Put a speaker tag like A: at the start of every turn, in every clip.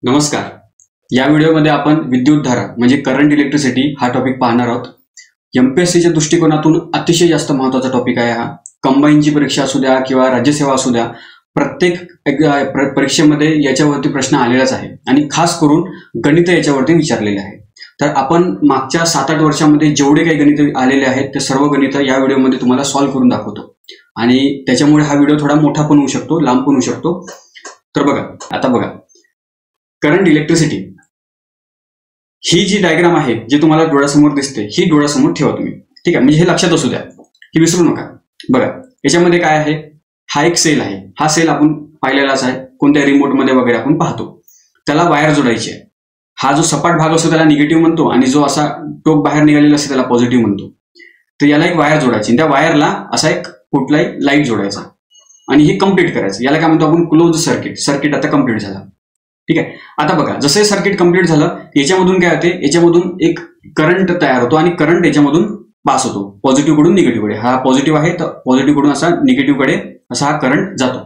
A: नमस्कार. या व्हिडिओमध्ये आपण विद्युतधारा म्हणजे करंट इलेक्ट्रिसिटी हा टॉपिक पाहणार आहोत. एमपीएससीच्या दृष्टिकोनातून अतिशय जास्त महत्त्वाचा टॉपिक आहे हा. कंबाईनची परीक्षा असू द्या किंवा राज्यसेवा असू द्या, प्रत्येक परीक्षेमध्ये याच्यावरती प्रश्न आलेलाच आहे आणि खास करून गणित याच्यावरती विचारलेले आहे. तर आपण मागच्या 7-8 वर्षांमध्ये जेवढे काही गणित आलेले आहेत ते सर्व गणित या व्हिडिओमध्ये तुम्हाला सॉल्व्ह करून दाखवतो आणि त्याच्यामुळे हा व्हिडिओ थोडा मोठा पण होऊ शकतो, लांब पण होऊ शकतो. तर बघा, आता बघा, करंट इलेक्ट्रिसिटी ही जी डायग्राम आहे जी तुम्हाला डोळ्यासमोर दिसते, ही डोळ्यासमोर ठेवा तुम्ही. ठीक आहे, म्हणजे हे लक्षात असू द्या, ही विसरू नका. बघा, याच्यामध्ये काय आहे, हा एक सेल आहे. हा सेल आपण पाहिलेलाच आहे, कोणत्या रिमोटमध्ये वगैरे आपण पाहतो. त्याला वायर जोडायची आहे. हा जो सपाट भाग असतो त्याला निगेटिव्ह म्हणतो आणि जो असा टोक बाहेर निघालेला असतो त्याला पॉझिटिव्ह म्हणतो. तर याला एक वायर जोडायची, त्या वायरला असा एक कुठलाही लाईट जोडायचा आणि हे कम्प्लीट करायचं. याला काय म्हणतो आपण, क्लोज सर्किट. सर्किट आता कम्प्लीट झाला. ठीक आहे, आता बघा, जसे सर्किट कम्प्लीट झालं, याच्यामधून काय होते, याच्यामधून एक करंट तयार होतो आणि करंट याच्यामधून पास होतो पॉझिटिव्ह कडून निगेटिव्ह कडे. हा पॉझिटिव्ह आहे तर पॉझिटिव्ह कडून असा निगेटिव्ह कडे असा हा करंट जातो.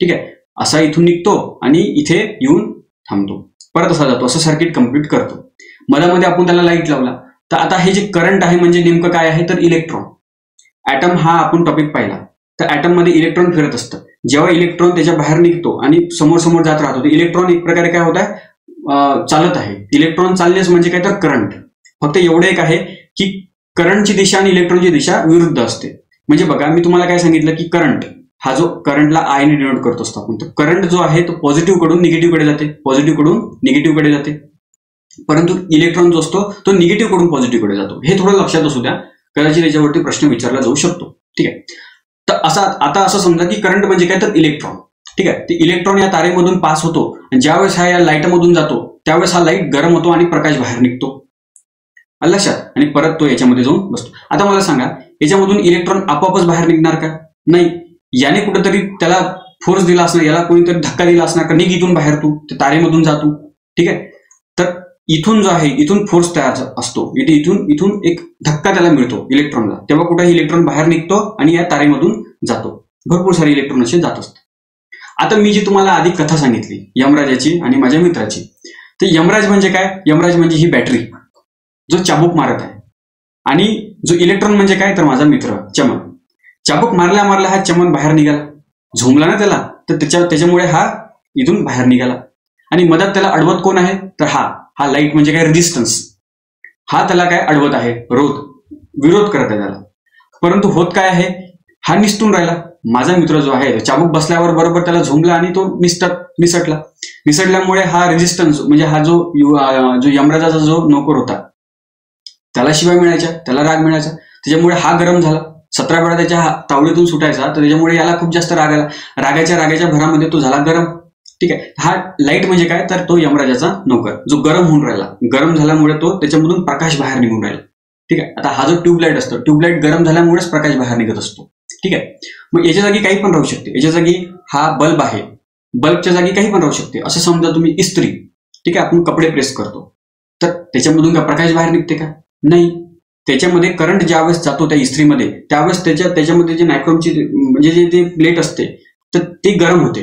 A: ठीक आहे, असा इथून निघतो आणि इथे येऊन थांबतो, परत असा जातो, असं सर्किट कम्प्लीट करतो. मधामध्ये आपण त्याला लाईट लावला तर आता हे जे करंट आहे म्हणजे नेमकं काय आहे तर इलेक्ट्रॉन. ऍटम हा आपण टॉपिक पाहिला, तर ऍटम मध्ये इलेक्ट्रॉन फिरत असतं. जेव्हा इलेक्ट्रॉन त्याच्या बाहेर निघतो आणि समोर समोर जात राहतो, इलेक्ट्रॉन एक प्रकारे काय होत आहे, चालत आहे. इलेक्ट्रॉन चालण्यास म्हणजे काय तर करंट. फक्त एवढं एक आहे की करंटची दिशा आणि इलेक्ट्रॉनची दिशा विरुद्ध असते. म्हणजे बघा, मी तुम्हाला काय सांगितलं की करंट हा जो करंटला आय ने डिनोट करत असतो आपण, तर करंट जो आहे तो पॉझिटिव्ह कडून निगेटिव्ह कडे जाते, पॉझिटिव्ह कडून निगेटिव्ह कडे जाते. परंतु इलेक्ट्रॉन जो असतो तो निगेटिव्ह कडून पॉझिटिव्ह कडे जातो. हे थोडं लक्षात असू द्या, कदाचित याच्यावरती प्रश्न विचारला जाऊ शकतो. ठीक आहे, तर आता असं समजा की करंट म्हणजे काय तर इलेक्ट्रॉन. ठीक आहे, ते इलेक्ट्रॉन या तारेमधून पास होतो आणि ज्यावेळेस हा या लाईटमधून जातो त्यावेळेस हा लाईट गरम होतो आणि प्रकाश बाहेर निघतो. लक्षात, आणि परत तो याच्यामध्ये जाऊन बसतो. आता मला सांगा, याच्यामधून इलेक्ट्रॉन आपोआपच बाहेर निघणार का? नाही. याने कुठेतरी त्याला फोर्स दिला असणार, याला कोणीतरी धक्का दिला असणार का, निघ इथून बाहेर, तू ते तारेमधून जातो. ठीक आहे, तर इथून जो आहे इथून फोर्स तयार असतो, इथून एक धक्का त्याला मिळतो इलेक्ट्रॉनला, तेव्हा कुठे इलेक्ट्रॉन बाहेर निघतो आणि या तारेमधून जातो. भरपूर सारे इलेक्ट्रॉन असे जात असतात. आता मी जी तुम्हाला आधी कथा सांगितली यमराजाची आणि माझ्या मित्राची, तर यमराज म्हणजे काय, यमराज म्हणजे ही बॅटरी जो चाबूक मारत आहे, आणि जो इलेक्ट्रॉन म्हणजे काय तर माझा मित्र चमन. चाबूक मारल्या मारल्या हा चमन बाहेर निघाला, झोंबला ना त्याला, तर त्याच्यामुळे हा इथून बाहेर निघाला. आणि मधात त्याला अडवत कोण आहे तर हा लाईट म्हणजे काय रेजिस्टन्स. हा त्याला काय अडवत आहे, विरोध करत आहे त्याला. परंतु होत काय आहे, हा निसटून राहिला. माझा मित्र जो आहे चाबूक बसल्यावर बरोबर त्याला झोंबला आणि तो निसटल्यामुळे हा रेजिस्टन्स म्हणजे हा जो यमराजाचा जो नोकर होता त्याला शिवाय मिळायच्या, त्याला राग मिळायचा, त्याच्यामुळे हा गरम झाला. 17 वेळा त्याच्या तावडीतून सुटायचा, तर त्याच्यामुळे याला खूप जास्त राग आला. रागाच्या भरामध्ये तो झाला गरम. ठीक आहे, हा लाईट म्हणजे काय तर तो यमराजाचा नोकर जो गरम होऊन राहिला. गरम झाल्यामुळे तो त्याच्यामधून प्रकाश बाहेर निघून राहिला. ठीक आहे, आता हा जो ट्यूबलाईट असतो, ट्यूबलाईट गरम झाल्यामुळेच प्रकाश बाहेर निघत असतो. ठीक आहे, मग याच्या जागी काही पण राहू शकते. याच्या जागी हा बल्ब आहे, बल्बच्या जागी काही पण राहू शकते. असं समजा तुम्ही इस्त्री, ठीक आहे, आपण कपडे प्रेस करतो, तर त्याच्यामधून का प्रकाश बाहेर निघते का? नाही. त्याच्यामध्ये करंट ज्यावेळेस जातो त्या इस्त्रीमध्ये, त्यावेळेस त्याच्यामध्ये जे नायक्रॉमची म्हणजे जे ते प्लेट असते तर ती गरम होते.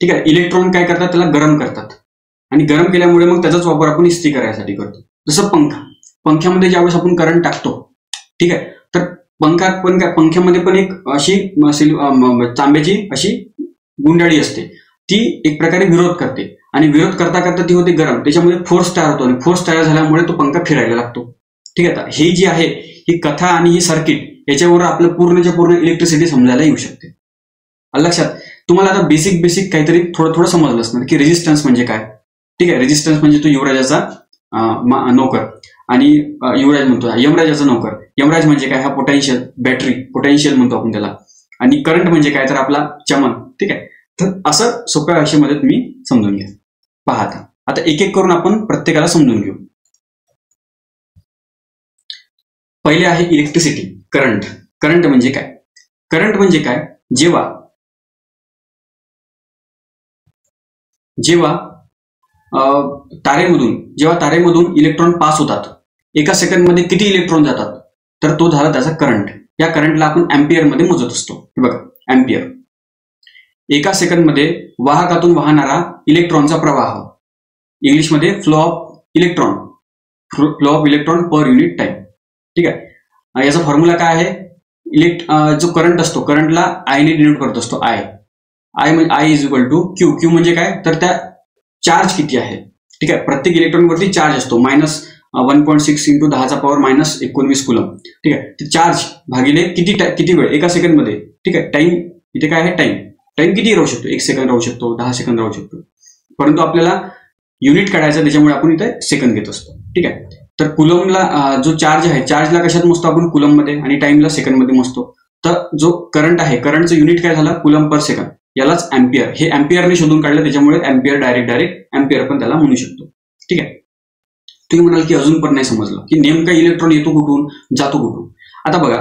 A: ठीक आहे, इलेक्ट्रॉन काय करतात, त्याला गरम करतात आणि गरम केल्यामुळे मग त्याचाच वापर आपण इस्त्री करायसाठी करतो. जसं पंख्यामध्ये ज्यावेळेस आपण करंट टाकतो, ठीक आहे, तर पंख्यामध्ये पण एक अशी तांब्याची अशी गुंडाळी असते, ती एक प्रकारे विरोध करते आणि विरोध करता करता ती होते गरम. त्याच्यामध्ये फोर्स तयार होतो आणि फोर्स तयार झाल्यामुळे तो पंखा फिरायला लागतो. ठीक आहे, हे जी आहे ही कथा आणि ही सर्किट याच्यावर आपलं पूर्णच्या पूर्ण इलेक्ट्रिसिटी समजायला येऊ शकते. लक्षात, तुम्हाला आता बेसिक काहीतरी थोडं समजलं असणार की रेजिस्टन्स म्हणजे काय. ठीक आहे, रेजिस्टन्स म्हणजे तो युवराजाचा नोकर आणि युवराज म्हणतो यमराजाचा नोकर. यमराज म्हणजे काय, हा पोटेन्शियल, बॅटरी पोटेन्शियल म्हणतो आपण त्याला. आणि करंट म्हणजे काय तर आपला चमन. ठीक आहे, तर असं सोप्या भाषेमध्ये तुम्ही समजून घ्या. पहा, आता एक एक करून आपण प्रत्येकाला समजून घेऊ. पहिले आहे इलेक्ट्रिसिटी, करंट. करंट म्हणजे काय, करंट म्हणजे काय, जेव्हा तारेमधून इलेक्ट्रॉन पास होतात, एका सेकंडमध्ये किती इलेक्ट्रॉन जातात तर तो झाला त्याचा करंट. या करंटला आपण अँपियर मध्ये मोजत असतो. बघा, अँपियर एका सेकंडमध्ये वाहकातून वाहणारा इलेक्ट्रॉनचा प्रवाह. इंग्लिशमध्ये flow of electron per unit time. ठीक आहे. याचा फॉर्म्युला काय आहे? जो करंट असतो, करंटला आय ने डिनोट करत असतो. I is equal to Q. Q म्हणजे काय? तर त्या चार्ज किती आहे. ठीक आहे. प्रत्येक इलेक्ट्रॉनवरती चार्ज असतो -1.6 इंटू 10⁻⁻19 कुलम. ठीक आहे. ते चार्ज भागिले किती वेळ, एका सेकंडमध्ये. ठीक आहे. टाइम इथे काय आहे? टाइम किती राहू शकतो? 1 सेकंद राहू शकतो, 10 सेकंद राहू शकतो. परंतु आपल्याला युनिट काढायचं, त्याच्यामुळे आपण इथे सेकंद घेत असतो. ठीक आहे. तर कुलमला जो चार्ज आहे, चार्जला कशात मोजतो आपण? कुलममध्ये, आणि टाइमला सेकंडमध्ये मोजतो. तर जो करंट आहे, करंटचं युनिट काय झालं? Coulomb per second. यालाच अँपियर, हे अँपियरने शोधून काढलं, त्याच्यामुळे अँपियर डायरेक्ट अँपियर पण त्याला म्हणू शकतो. ठीक आहे. तुम्ही म्हणाल की अजून पण नाही समजलं की नेमका इलेक्ट्रॉन येतो कुठून, जातो कुठून. आता बघा,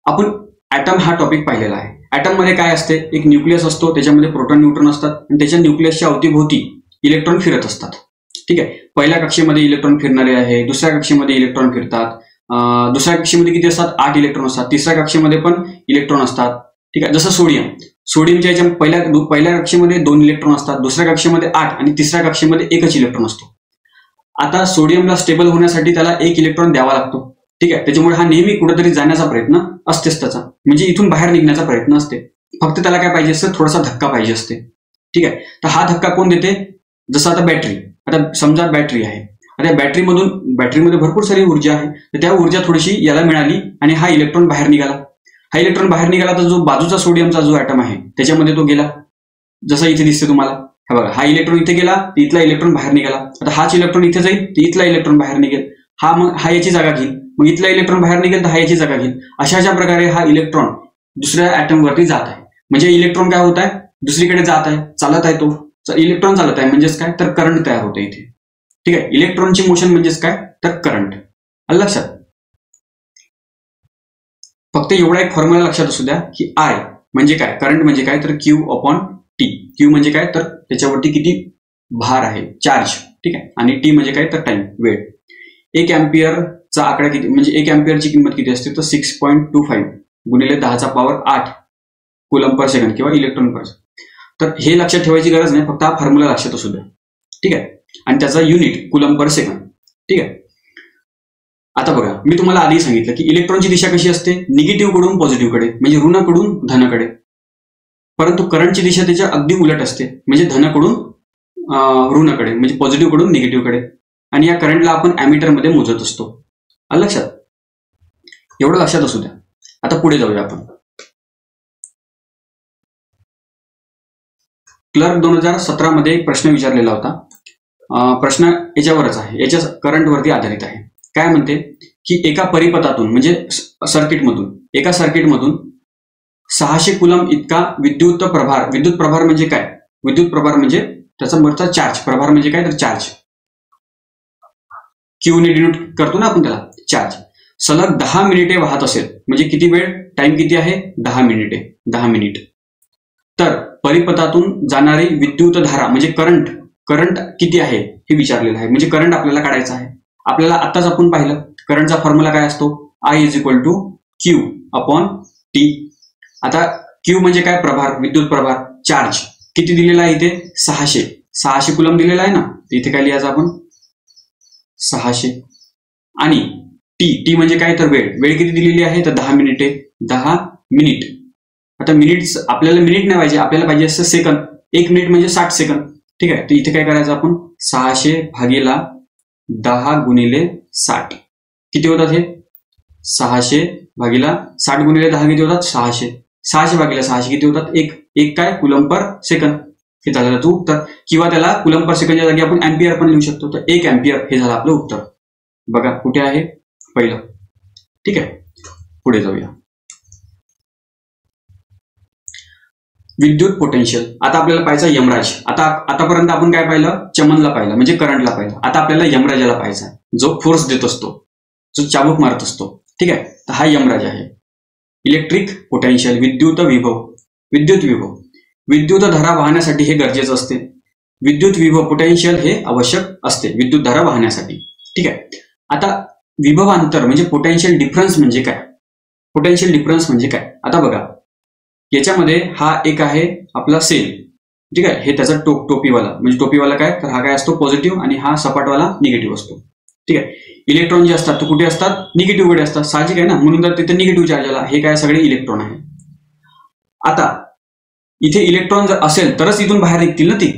A: आपण ॲटम हा टॉपिक पाहिलेला आहे. ॲटम मध्ये काय असते? एक न्यूक्लियस असतो, त्याच्यामध्ये प्रोटॉन न्यूट्रॉन असतात, आणि त्याच्या न्यूक्लियसच्या अवतीभोवती इलेक्ट्रॉन फिरत असतात. ठीक आहे. पहिल्या कक्षेमध्ये इलेक्ट्रॉन फिरणारे आहे, दुसऱ्या कक्षेमध्ये इलेक्ट्रॉन फिरतात, दुसऱ्या कक्षेमध्ये किती असतात? 8 इलेक्ट्रॉन असतात, तिसऱ्या कक्षेमध्ये पण इलेक्ट्रॉन असतात. ठीक आहे. जसं सोडियमच्या याच्या पहिल्या कक्षेमध्ये 2 इलेक्ट्रॉन असतात, दुसऱ्या कक्षेमध्ये 8, आणि तिसऱ्या कक्षेमध्ये एकच इलेक्ट्रॉन असतो. आता सोडियमला स्टेबल होण्यासाठी त्याला 1 इलेक्ट्रॉन द्यावा लागतो. ठीक आहे. त्याच्यामुळे हा नेहमी कुठेतरी जाण्याचा प्रयत्न असतेच त्याचा, म्हणजे इथून बाहेर निघण्याचा प्रयत्न असते. फक्त त्याला काय पाहिजे असतं? थोडासा धक्का पाहिजे असते. ठीक आहे. तर हा धक्का कोण देते? जसं आता बॅटरी. आता समजा बॅटरी आहे, आता बॅटरीमध्ये भरपूर सारी ऊर्जा आहे, तर त्या ऊर्जा थोडीशी याला मिळाली आणि हा इलेक्ट्रॉन बाहेर निघाला. तर जो बाजूचा सोडियमचा जो ॲटम आहे त्याच्यामध्ये तो गेला. जसं इथे दिसते तुम्हाला, हा बघा, हा इलेक्ट्रॉन इथे गेला, इथला इलेक्ट्रॉन बाहेर निघाला. आता हाच इलेक्ट्रॉन इथे जाईल, तर इथला इलेक्ट्रॉन बाहेर निघेल. हा याची जागा घेईल, मग इथला इलेक्ट्रॉन बाहेर निघेल, तर हा याची जागा घेईल. अशा प्रकारे हा इलेक्ट्रॉन दुसऱ्या ॲटमवरती जात आहे. म्हणजे इलेक्ट्रॉन काय होत आहे? दुसरीकडे जात आहे, चालत आहे. तो इलेक्ट्रॉन चालत आहे, म्हणजेच काय? तर करंट तयार होते इथे. ठीक आहे. इलेक्ट्रॉनची मोशन म्हणजेच काय? तर करंट. आलं लक्षात? फक्त एवढा एक फॉर्म्युला लक्षात असू द्या की आय म्हणजे काय, करंट म्हणजे काय, तर Q/T. क्यू म्हणजे काय? तर त्याच्यावरती किती भार आहे, चार्ज. ठीक आहे. आणि टी म्हणजे काय? तर टाइम, वेळ. 1 अँपियरचा आकडा किती, म्हणजे 1 अँपियरची किंमत किती असते? तर 6.25 गुणिले 10⁻8 कुलम पर सेकंड किंवा इलेक्ट्रॉन पर सेकंड. तर हे लक्षात ठेवायची गरज नाही, फक्त हा फॉर्म्युला लक्षात असू द्या. ठीक आहे. आणि त्याचा युनिट कुलम पर सेकंड. ठीक आहे. आता बघा, मी तुम्हाला आधी सांगितलं की इलेक्ट्रॉनची दिशा कशी असते? निगेटिव्ह कडून पॉझिटिव्हकडे, म्हणजे ऋणाकडून धनाकडे. परंतु करंटची दिशा त्याच्या अगदी उलट असते, म्हणजे धनाकडून ऋणाकडे, म्हणजे पॉझिटिव्ह कडून निगेटिव्हकडे. आणि या करंटला आपण अॅमीटरमध्ये मोजत असतो. आलं लक्षात? एवढं लक्षात असू द्या. आता पुढे जाऊया आपण. क्लर्क 2017 मध्ये एक प्रश्न विचारलेला होता. प्रश्न याच्यावरच आहे, याच्या करंटवरती आधारित आहे. काय म्हणते की एका परिपथातून, म्हणजे एका सर्किटमधून 600 कुलम इतका विद्युत प्रभार म्हणजे काय? विद्युत प्रभार म्हणजे त्याचा वरचा चार्ज. प्रभार म्हणजे काय? तर चार्ज. क्यू ने डिनोट करतो ना आपण त्याला, चार्ज. सलग 10 मिनिटे वाहत असेल, म्हणजे किती वेळ? टाइम किती आहे? 10 मिनिट. तर परिपथातून जाणारी विद्युत धारा म्हणजे करंट किती आहे हे विचारलेलं आहे. म्हणजे करंट आपल्याला काढायचं आहे. आपल्याला आताच आपण पाहिलं करंटचा फॉर्म्युला काय असतो? I is equal to Q/T. आता Q म्हणजे काय? प्रभार, विद्युत प्रभार. चार्ज किती दिलेला आहे इथे? 600 कुलम दिलेला आहे ना, इथे काय लिहायचं आपण? 600. आणि टी म्हणजे काय? तर वेळ किती दिलेली आहे? तर 10 मिनिटे. 10 मिनिट. आता मिनिट्स आपल्याला मिनिट नाही पाहिजे, आपल्याला पाहिजे असं सेकंद. 1 मिनिट म्हणजे 60 सेकंद. ठीक आहे. तर इथे काय करायचं आपण? 600 भागीला 10 गुणिले 60 किती होतात हे? 600 भागीला 60 गुणिले 10 किती होतात? 600. 600 भागीला 600 किती होतात? एक काय? Coulomb per second. हे झालं त्याचं उत्तर. किंवा त्याला कुलम पर सेकंडच्या जागी आपण अँपियर पण लिहू शकतो. तर 1 अँपियर हे झालं आपलं उत्तर. बघा कुठे आहे? पहिलं. ठीक आहे. पुढे जाऊया. विद्युत पोटेन्शियल. आता आपल्याला पाहायचा यमराज. आतापर्यंत आपण काय पाहिलं? चमनला पाहिलं, म्हणजे करंटला पाहिलं. आता आपल्याला यमराजाला पाहायचा, जो फोर्स देत असतो, जो चाबूक मारत असतो. ठीक आहे. तर हा यमराज आहे. इलेक्ट्रिक पोटेन्शियल, विद्युत विभव. विद्युत धारा वाहण्यासाठी हे गरजेचं असते. विद्युत विभव पोटेन्शियल हे आवश्यक असते विद्युत धारा वाहण्यासाठी. ठीक आहे. आता विभवांतर म्हणजे पोटेन्शियल डिफरन्स म्हणजे काय? आता बघा, याच्यामध्ये हा एक आहे आपला सेल, ठीक आहे, हे त्याचा टोपीवाला, म्हणजे टोपीवाला काय, तर हा काय असतो पॉझिटिव्ह आणि हा सपाटवाला निगेटिव्ह असतो. ठीक आहे, इलेक्ट्रॉन जे असतात ते कुठे असतात, निगेटिव्ह कडे असतात, साहजिक आहे ना, म्हणून तर तिथे निगेटिव्ह चार्ज आला. हे काय सगळे इलेक्ट्रॉन आहे. आता इथे इलेक्ट्रॉन जर असेल तरच इथून बाहेर निघतील ना ती.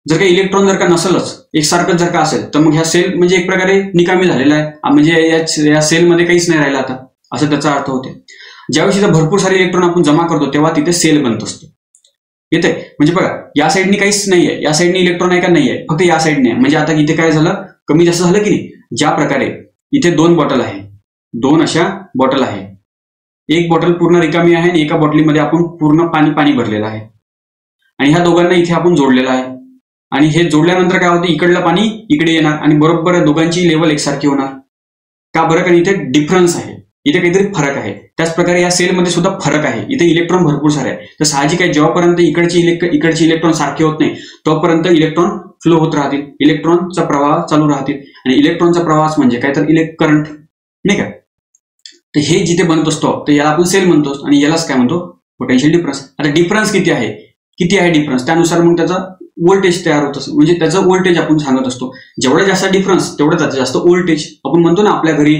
A: जर काही इलेक्ट्रॉन जर का नसेलच, एकसारखंच जर का असेल, तर मग ह्या सेल म्हणजे एक प्रकारे निकामी झालेला आहे, म्हणजे या सेलमध्ये काहीच नाही राहिलं आता, असं त्याचा अर्थ होते. ज्यावेळी इथे भरपूर सारे इलेक्ट्रॉन आपण जमा करतो तेव्हा तिथे सेल बनत असतो. येते म्हणजे बघा, या साईडनी काहीच नाहीये, या साईडनी इलेक्ट्रॉन आहे का नाहीये, फक्त या साईडने आहे. म्हणजे आता इथे काय झालं, कमी जास्त झालं की नाही. ज्या प्रकारे इथे 2 बॉटल आहे, 2 अशा बॉटल आहे, एक बॉटल पूर्ण रिकामी आहे आणि एका बॉटलीमध्ये आपण पूर्ण पाणी भरलेलं आहे, आणि ह्या दोघांना इथे आपण जोडलेलं आहे. आणि हे जोडल्यानंतर काय होतं, इकडलं पाणी इकडे येणार आणि बरोबर दोघांची लेवल एकसारखी होणार. का बरं, कारण इथे डिफरन्स आहे, इथे काहीतरी फरक आहे. त्याच प्रकारे या सेलमध्ये सुद्धा फरक आहे, इथे इलेक्ट्रॉन भरपूर सारे आहे. तर साहजिक आहे, जेव्हापर्यंत इकडचे इलेक्ट्रॉन सारखे होत नाही तोपर्यंत इलेक्ट्रॉन फ्लो होत राहतील, इलेक्ट्रॉनचा प्रवाह चालू राहतील. आणि इलेक्ट्रॉनचा प्रवाह म्हणजे काय, तर करंट, नाही का. तर हे जिथे बनत असतो तर याला आपण सेल म्हणतो, आणि यालाच काय म्हणतो, पोटेन्शियल डिफरन्स. आता डिफरन्स किती आहे डिफरन्स, त्यानुसार मग त्याचा व्होल्टेज तयार होत असतो, म्हणजे त्याचं व्होल्टेज आपण सांगत असतो. जेवढा जास्त डिफरन्स तेवढं जास्त व्होल्टेज. आपण म्हणतो ना आपल्या घरी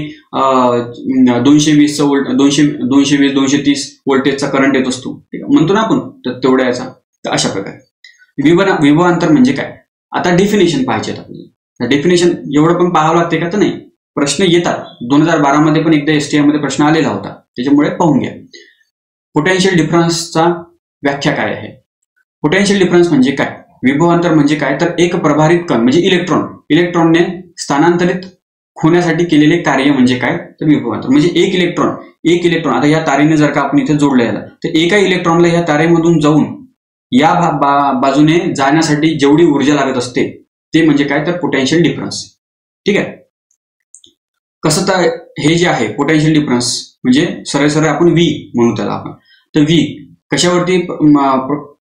A: 220 230 व्होल्टेजचा करंट येत असतो, म्हणतो ना आपण, तर तेवढ्या याचा. तर अशा प्रकारे विभवांतर म्हणजे काय. आता डेफिनेशन पाहिजे आपल्याला. डेफिनेशन एवढं पण पाहावं लागते का, तर नाही, प्रश्न येतात. 2012 मध्ये पण एकदा STI मध्ये प्रश्न आलेला होता, त्याच्यामुळे पाहून घ्या. पोटेन्शियल डिफरन्सचा व्याख्या काय आहे. पोटेन्शियल डिफरन्स म्हणजे काय, विभवांतर म्हणजे काय, तर एक प्रभारित कण म्हणजे इलेक्ट्रॉनने स्थानांतरित होण्यासाठी केलेले कार्य म्हणजे काय, तर विभवांतर. म्हणजे एक इलेक्ट्रॉन आता या तारेने जर का आपण इथे जोडलं याला, तर एका इलेक्ट्रॉनला या तारेमधून जाऊन या बाजूने जाण्यासाठी जेवढी ऊर्जा लागत असते ते म्हणजे काय, तर पोटेन्शियल डिफरन्स. ठीक आहे, कसं, तर हे जे आहे पोटेन्शियल डिफरन्स म्हणजे सरळ आपण व्ही म्हणू त्याला आपण. तर व्ही कशावरती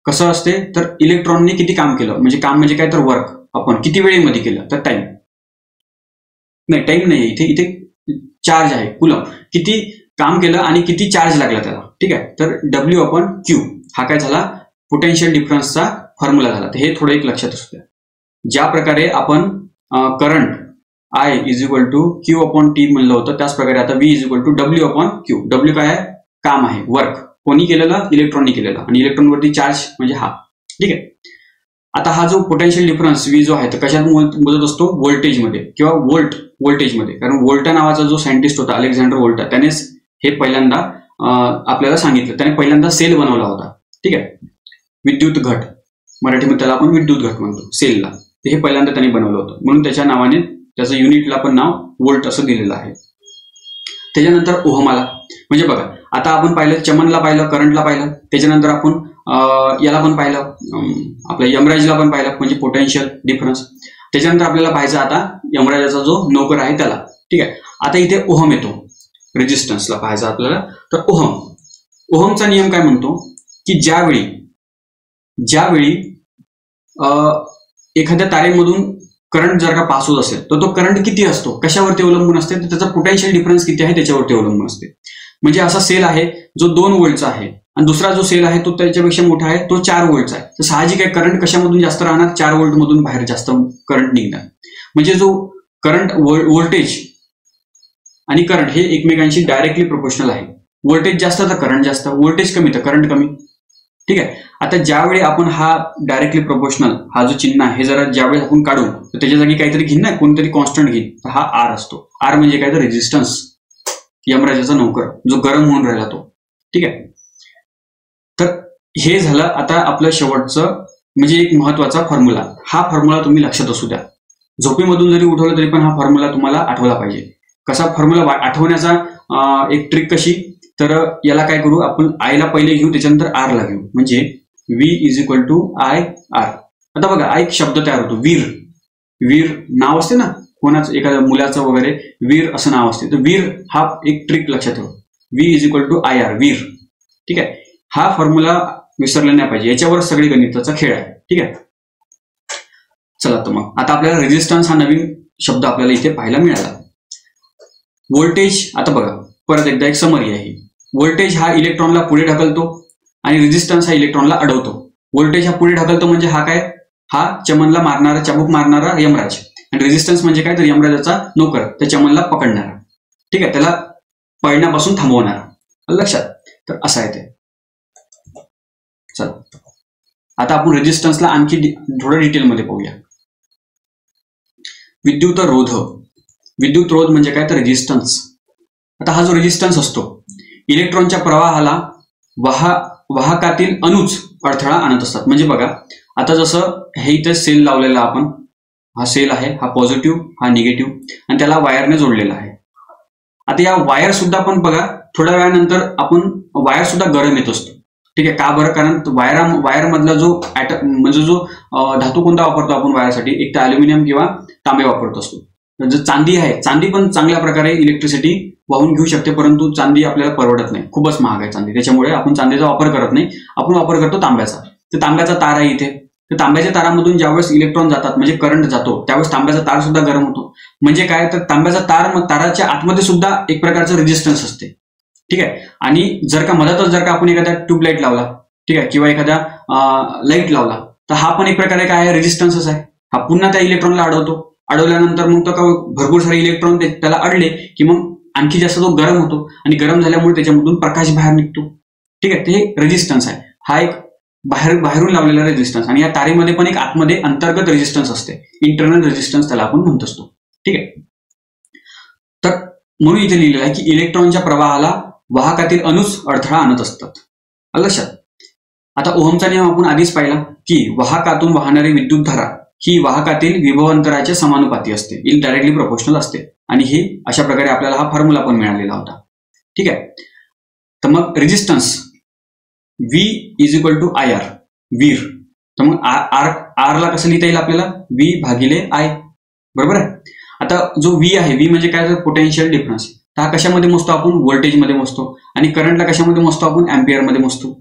A: कसं असते, तर इलेक्ट्रॉनने किती काम केलं, म्हणजे काम म्हणजे काय, तर वर्क. आपण किती वेळेमध्ये केलं, तर टाइम नाही, इथे चार्ज आहे, कुलम, किती काम केलं आणि किती चार्ज लागला त्याला. ठीक आहे, तर W/Q हा काय झाला, पोटेन्शियल डिफरन्सचा फॉर्म्युला झाला. तर हे थोडं एक लक्षात असू द्या. ज्या प्रकारे आपण करंट I = Q/T म्हणलं होतं, त्याच प्रकारे आता V = W/Q. W काय आहे, काम आहे, वर्क. कोणी केलेलं, इलेक्ट्रॉननी केलेलं, आणि इलेक्ट्रॉनवरती चार्ज म्हणजे हा. ठीक आहे, आता हा जो पोटेन्शियल डिफरन्स V जो आहे तर कशात मोजत असतो, व्होल्टेजमध्ये किंवा व्होल्टेजमध्ये. कारण व्होल्टा नावाचा जो सायंटिस्ट होता, अलेक्झांडर व्होल्टा, त्यानेच हे पहिल्यांदा आपल्याला सांगितलं. त्याने पहिल्यांदा सेल बनवला होता. ठीक आहे, विद्युत घट, मराठीमध्ये त्याला आपण विद्युत घट म्हणतो सेलला. हे पहिल्यांदा त्याने बनवलं होतं, म्हणून त्याच्या नावाने त्याचं युनिटला पण नाव व्होल्ट असं दिलेलं आहे. त्याच्यानंतर ओहम आला. म्हणजे बघा, आता आपण पाहिलं चमनला पाहिलं, करंटला पाहिलं, त्याच्यानंतर आपण याला पण पाहिलं, आपल्या यमराजला पण पाहिलं, म्हणजे पोटेन्शियल डिफरन्स. त्याच्यानंतर आपल्याला पाहायचं आता यमराजाचा जो नौकर आहे त्याला. ठीक आहे, आता इथे ओहम येतो, रेजिस्टन्सला पाहायचं आपल्याला. तर ओहमचा नियम काय म्हणतो, की ज्यावेळी एखाद्या तारेमधून करंट जर का पास होत असेल तर तो करंट किती असतो, कशावरती अवलंबून असते, तर त्याचा पोटेन्शियल डिफरन्स किती आहे त्याच्यावरती अवलंबून असते. म्हणजे असा सेल आहे जो 2 व्होल्टचा आहे, आणि दुसरा जो सेल आहे तो त्याच्यापेक्षा मोठा आहे, तो 4 व्होल्टचा आहे. तर साहजिक आहे, करंट कशामधून जास्त राहणार, 4 व्होल्टमधून बाहेर जास्त करंट निघणार. म्हणजे जो करंट, व्होल्टेज आणि करंट हे एकमेकांशी डायरेक्टली प्रोपोर्शनल आहे. व्होल्टेज जास्त तर करंट जास्त, व्होल्टेज कमी तर करंट कमी. ठीक आहे, आता ज्यावेळी आपण हा डायरेक्टली प्रोपोर्शनल हा जो चिन्ह आहे हे जरा ज्यावेळी आपण काढू तर त्याच्या जागी काहीतरी घेईन ना, कोणतरी कॉन्स्टंट घेईन, तर हा R असतो. R म्हणजे काय, तर रेजिस्टन्स, यमराजाचा नौकर जो गरम होऊन राहिला तो. ठीक आहे, तर हे झालं आता आपलं शेवटचं म्हणजे एक महत्वाचा फॉर्म्युला. हा फॉर्म्युला तुम्ही लक्षात असू द्या. झोपेमधून जरी उठवलं तरी पण हा फॉर्म्युला तुम्हाला आठवला पाहिजे. कसा फॉर्म्युला आठवण्याचा एक ट्रिक कशी, तर याला काय करू आपण, I ला पहिले घेऊ, त्याच्यानंतर R ला घेऊ. म्हणजे V = IR. आता बघा, एक शब्द तयार होतो, वीर नाव असते ना कोणाचं, एखाद्या मुलाचं वगैरे वीर असं नाव असते. तर वीर हा एक ट्रिक लक्षात ठेवा, V = IR, वीर. ठीक आहे, हा फॉर्म्युला विसरला नाही पाहिजे, याच्यावर सगळी गणिताचा खेळ आहे. ठीक आहे, चला तर मग आता आपल्याला रेजिस्टन्स हा नवीन शब्द आपल्याला इथे पाहायला मिळाला. व्होल्टेज, आता बघा परत एकदा एक समरी आहे. व्होल्टेज हा इलेक्ट्रॉनला पुढे ढकलतो आणि रेजिस्टन्स हा इलेक्ट्रॉनला अडवतो. व्होल्टेज हा पुढे ढकलतो म्हणजे हा काय, हा चमनला मारणारा, चाबूक मारणारा यमराज, आणि रेझिस्टन्स म्हणजे काय, तर यमराजाचा नोकर त्या चमनला पकडणारा, ठीक आहे, त्याला पळण्यापासून थांबवणारा. लक्षात. तर असं आहे ते. चला आता आपण रेझिस्टन्सला आणखी थोडं डिटेलमध्ये पाहूया. विद्युत रोध. विद्युत रोध म्हणजे काय, तर रेझिस्टन्स. आता हा जो रेझिस्टन्स असतो, इलेक्ट्रॉनच्या प्रवाहाला वाहकातील अणूच अडथळा आणत असतात. म्हणजे बघा आता जसं हे इथे सेल लावलेला आपण, हा सेल आहे, हा पॉझिटिव्ह हा निगेटिव्ह, आणि त्याला वायरने जोडलेला आहे. आता या वायर सुद्धा पण बघा थोड्या वेळानंतर आपण वायर सुद्धा गरम येत असतो. ठीक आहे, का बरं, कारण वायर मधला जो म्हणजे जो धातू कोणता वापरतो आपण वायरसाठी, एक तर अल्युमिनियम किंवा तांबे वापरत असतो. जो चांदी आहे, चांदी पण चांगल्या प्रकारे इलेक्ट्रिसिटी वाहून घेऊ शकते, परंतु चांदी आपल्याला परवडत नाही, खूपच महाग आहे चांदी, त्याच्यामुळे आपण चांदीचा वापर करत नाही, आपण वापर करतो तांब्याचा. तर तांब्याचा तार आहे इथे, तर तांब्याच्या तारामधून ज्यावेळेस इलेक्ट्रॉन जातात म्हणजे करंट जातो, त्यावेळेस तांब्याचा तार सुद्धा गरम होतो. म्हणजे काय, तर तांब्याचा ताराच्या आतमध्ये सुद्धा एक प्रकारचं रेझिस्टन्स असते. ठीक आहे, आणि जर का मधातच जर का आपण एखाद्या ट्यूबलाईट लावला, ठीक आहे, किंवा एखाद्या लाईट लावला, तर हा पण एक प्रकारे काय आहे, रेझिस्टन्सच आहे. हा पुन्हा त्या इलेक्ट्रॉनला अडवतो, अडवल्यानंतर मग तो भरपूर सारे इलेक्ट्रॉन त्याला अडले की मग आणखी जास्त तो गरम होतो, आणि गरम झाल्यामुळे त्याच्यामधून प्रकाश बाहेर निघतो. ठीक आहे, ते रेझिस्टन्स आहे. हा एक बाहेरून लावलेला रेझिस्टन्स, आणि या तारेमध्ये पण एक आतमध्ये अंतर्गत रेझिस्टन्स असते, इंटरनल रेझिस्टन्स त्याला आपण म्हणत असतो. ठीक आहे, तर म्हणून इथे लिहिलेलं आहे की इलेक्ट्रॉनच्या प्रवाहाला वाहकातील अणूच अडथळा आणत असतात. लक्षात. आता ओहमचा नियम आपण आधीच पाहिला की वाहकातून वाहणारी विद्युतधारा ही वाहकातील विभवांतराच्या समानुपाती असते, इनडायरेक्टली प्रोपोर्शनल असते, आणि हे अशा प्रकारे आपल्याला हा फॉर्म्युला पण मिळालेला होता. ठीक आहे, तर मग resistance V is equal to IR, वीर. तर मग आर ला कसं लिहिता येईल आपल्याला, V भागिले I, बरोबर आहे. आता जो V आहे, V म्हणजे काय, तर पोटेन्शियल डिफरन्स. तर हा कशामध्ये मोजतो आपण, व्होल्टेजमध्ये मोजतो, आणि करंटला कशामध्ये मोजतो आपण, अँपियरमध्ये मोजतो.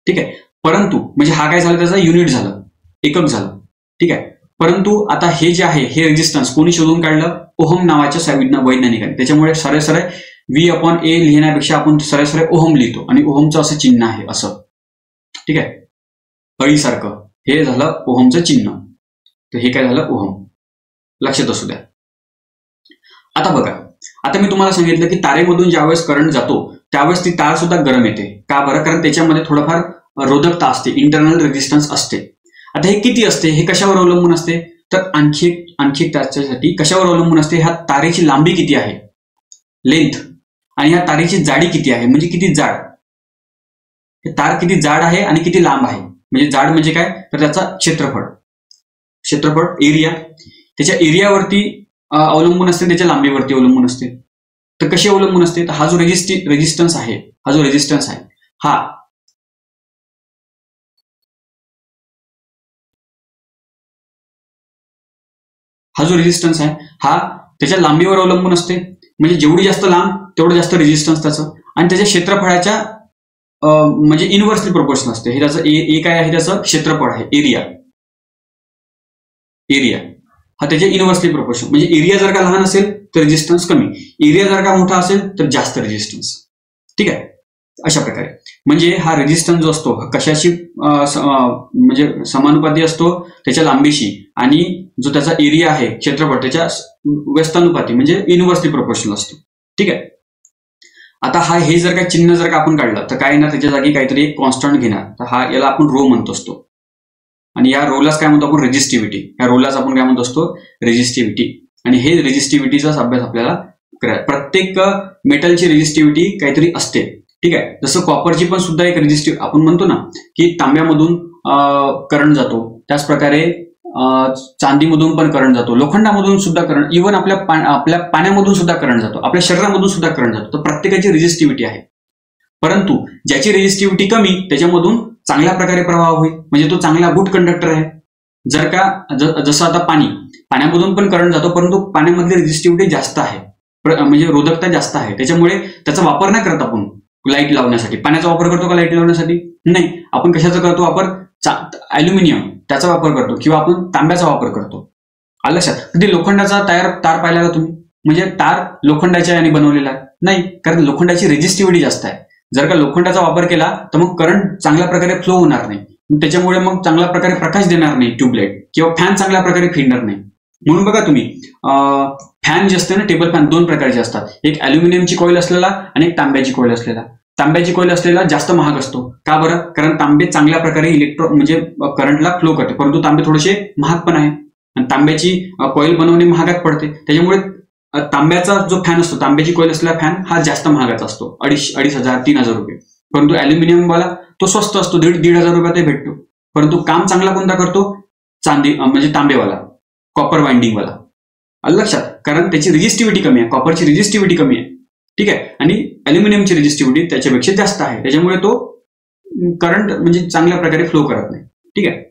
A: ठीक आहे, परंतु म्हणजे हा काय झालं, त्याचा युनिट झालं, एकक झालं. ठीक आहे, परंतु आता हे जे आहे हे रेझिस्टन्स कोणी शोधून काढलं, ओहम नावाच्या वैज्ञानिकाने. त्याच्यामुळे सरळ सरळ V/A लिहिण्यापेक्षा आपण सरळ सरळ ओहम लिहितो, आणि ओहमचं असं चिन्ह आहे असं. ठीक आहे, अळीसारखं, हे झालं ओहमचं चिन्ह. तर हे काय झालं, ओहम. लक्षात असू द्या. आता बघा, आता मी तुम्हाला सांगितलं की तारेमधून ज्यावेळेस करंट जातो त्यावेळेस ती तार सुद्धा गरम येते. का बरं, कारण त्याच्यामध्ये थोडंफार रोधकता असते, इंटरनल रेझिस्टन्स असते. आता हे किती असते, हे कशावर अवलंबून असते, तर आणखी त्याच्यासाठी कशावर अवलंबून असते, ह्या तारेची लांबी किती आहे, लेंथ, आणि ह्या तारेची जाडी किती आहे, म्हणजे किती जाड, हे तार किती जाड आहे आणि किती लांब आहे. म्हणजे जाड म्हणजे काय, तर त्याचा क्षेत्रफळ एरिया, त्याच्या एरियावरती अवलंबून असते, त्याच्या लांबीवरती अवलंबून असते. तर कशी अवलंबून असते, तर हा जो रेझिस्टन्स आहे, हा त्याच्या लांबीवर अवलंबून असते. म्हणजे जेवढी जास्त लांब तेवढं जास्त रेझिस्टन्स त्याचं, आणि त्याच्या क्षेत्रफळाच्या म्हणजे इनव्हर्सली प्रोपोर्शनल असते. हे त्याचं ए काय आहे, त्याचं क्षेत्रफळ आहे, एरिया हा त्याचे इनव्हर्सली प्रोपोर्शनल. म्हणजे एरिया जर का लहान असेल तर रेझिस्टन्स कमी, एरिया जर का मोठा असेल तर जास्त रेझिस्टन्स. ठीक आहे, अशा प्रकारे म्हणजे हा रेझिस्टन्स जो असतो कशाशी म्हणजे समानुपाती असतो, त्याच्या लांबीशी, आणि जो त्याचा एरिया आहे, क्षेत्रफळ, त्याच्या व्यस्तानुपाती म्हणजे इनव्हर्सली प्रोपोर्शनल असतो. ठीक आहे, आता हे जर का चिन्ह जर का आपण काढलं तर काय येणार, त्याच्या जागी काहीतरी एक कॉन्स्टंट घेणार. तर याला आपण रो म्हणतो असतो, आणि या रोलाच काय म्हणतो आपण, रेझिस्टिव्हिटी. या रोलाच आपण काय म्हणतो असतो, रेझिस्टिव्हिटी. आणि हे रेझिस्टिव्हिटीचाच अभ्यास आपल्याला करायचा. प्रत्येक मेटलची रेझिस्टिव्हिटी काहीतरी असते. ठीक आहे, जसं कॉपरची पण सुद्धा एक रेझिस्टिव्ह, आपण म्हणतो ना की तांब्यामधून करंट जातो, त्याच प्रकारे चांदीमधून पण करंट जातो, लोखंडामधून सुद्धा करंट, इव्हन आपल्या पाण्यामधून सुद्धा करंट जातो, आपल्या शरीरामधून सुद्धा करंट जातो. तर प्रत्येकाची रेझिस्टिव्हिटी आहे, परंतु ज्याची रेझिस्टिव्हिटी कमी त्याच्यामधून चांगल्या प्रकारे प्रवाह होईल, म्हणजे तो चांगला गुड कंडक्टर आहे. जर का जसं आता पाण्यामधून पण करंट जातो, परंतु पाण्यामधली रेझिस्टिव्हिटी जास्त आहे, म्हणजे रोधकता जास्त आहे, त्याच्यामुळे त्याचा वापर नाही करत आपण लाईट लावण्यासाठी. पाण्याचा वापर करतो का लाईट लावण्यासाठी, नाही. आपण कशाचा करतो वापर, अल्युमिनियम त्याचा वापर करतो, किंवा आपण तांब्याचा वापर करतो. आलं लक्षात. कधी लोखंडाचा तार पाहिला का तुम्ही, म्हणजे तार लोखंडाच्या याने बनवलेला आहे, नाही, कारण लोखंडाची रेझिस्टिव्हिटी जास्त आहे. जर का लोखंडाचा वापर केला तर मग करंट चांगल्या प्रकारे फ्लो होणार नाही, त्याच्यामुळे मग चांगल्या प्रकारे प्रकाश देणार नाही ट्यूबलाईट, किंवा फॅन चांगल्या प्रकारे फिरणार नाही. म्हणून बघा तुम्ही फॅन जे असते ना, टेबल फॅन 2 प्रकारचे असतात. एक अल्युमिनियमची कॉईल असलेला आणि एक तांब्याची कॉईल असलेला. तांब्याची कॉईल असलेला जास्त महाग असतो. का बरं? कारण तांबे चांगल्या प्रकारे म्हणजे करंटला फ्लो करते, परंतु तांबे थोडेसे महाग पण आहे आणि तांब्याची कॉईल बनवणे महागात पडते. त्याच्यामुळे तांब्याचा जो फॅन असतो, तांब्याची कॉईल असलेला फॅन हा जास्त महागाचा असतो, 2,500 3,000 रुपये. परंतु अल्युमिनियम वाला तो स्वस्त असतो, 1,500 रुपयात भेटतो. परंतु काम चांगला कोणता करतो? चांदी म्हणजे तांबेवाला, कॉपर वाइंडिंगवाला. आलं लक्षात? कारण त्याची रेजिस्टिव्हिटी कमी आहे, कॉपरची रेजिस्टिव्हिटी कमी आहे, ठीक आहे, आणि अल्युमिनियमची रेजिस्टिव्हिटी त्याच्यापेक्षा जास्त आहे. त्याच्यामुळे तो करंट म्हणजे चांगल्या प्रकारे फ्लो करत नाही, ठीक आहे.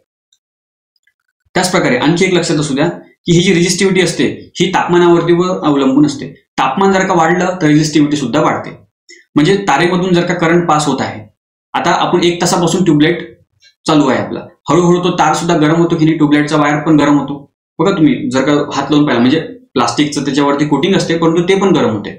A: त्याचप्रकारे आणखी एक लक्षात असू द्या की ही जी रेजिस्टिव्हिटी असते ही तापमानावरती अवलंबून असते. तापमान जर का वाढलं तर रेजिस्टिव्हिटी सुद्धा वाढते. म्हणजे तारेमधून जर का करंट पास होत आहे, आता आपण 1 तासापासून ट्यूबलाईट चालू आहे आपला, हळूहळू तो तार सुद्धा गरम होतो की नाही, ट्यूबलाईटचा वायर पण गरम होतो. बघा तुम्ही जर का हात लावून पाहिला, म्हणजे प्लास्टिकचं त्याच्यावरती कोटिंग असते परंतु ते पण गरम होते,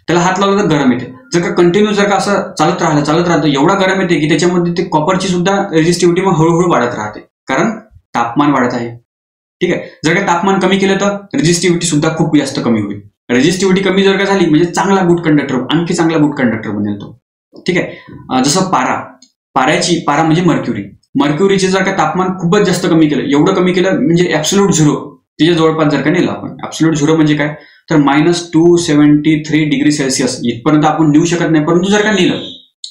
A: त्याला हात लावला तर गरम येते. जर का कंटिन्यू जर का असं चालत राहिलं एवढा गरम येते की त्याच्यामध्ये ते कॉपरची सुद्धा रेजिस्टिव्हिटी मग हळूहळू वाढत राहते, कारण तापमान वाढत आहे, ठीक आहे. जर का तापमान कमी केलं तर रेजिस्टिव्हिटी सुद्धा खूप जास्त कमी होईल. रेजिस्टिव्हिटी कमी जर का झाली म्हणजे चांगला गुड कंडक्टर, आणखी चांगला गुड कंडक्टर बनेल तो, ठीक आहे. जसं पारा म्हणजे मर्क्युरीचे जर का तापमान खूपच जास्त कमी केलं, एवढं कमी केलं म्हणजे ऍब्सोल्यूट 0 त्याच्या जवळपास जर का नेलं आपण. ऍब्सोल्यूट 0 म्हणजे काय? तर -273 डिग्री सेल्सिअस इथपर्यंत आपण नेऊ शकत नाही, परंतु जर का नेलं,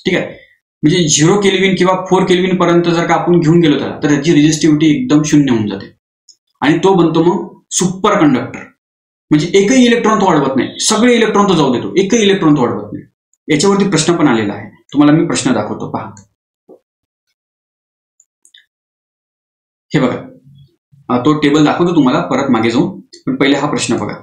A: ठीक आहे, म्हणजे 0 केल्विन किंवा 4 केल्विन पर्यंत जर का आपण घेऊन गेलो त्याला, तर त्याची रेजिस्टिव्हिटी एकदम 0 होऊन जाते आणि तो बनतो मग सुपर कंडक्टर. म्हणजे एकही इलेक्ट्रॉन तो अडवत नाही, सगळे इलेक्ट्रॉन तो जाऊ देतो, एकही इलेक्ट्रॉन तो अडवत नाही. याच्यावरती प्रश्न पण आलेला आहे, तुम्हाला मी प्रश्न दाखवतो, पहा. हे बघा, तो टेबल दाखवतो तुम्हाला परत मागे जाऊन, पण पहिले हा प्रश्न बघा.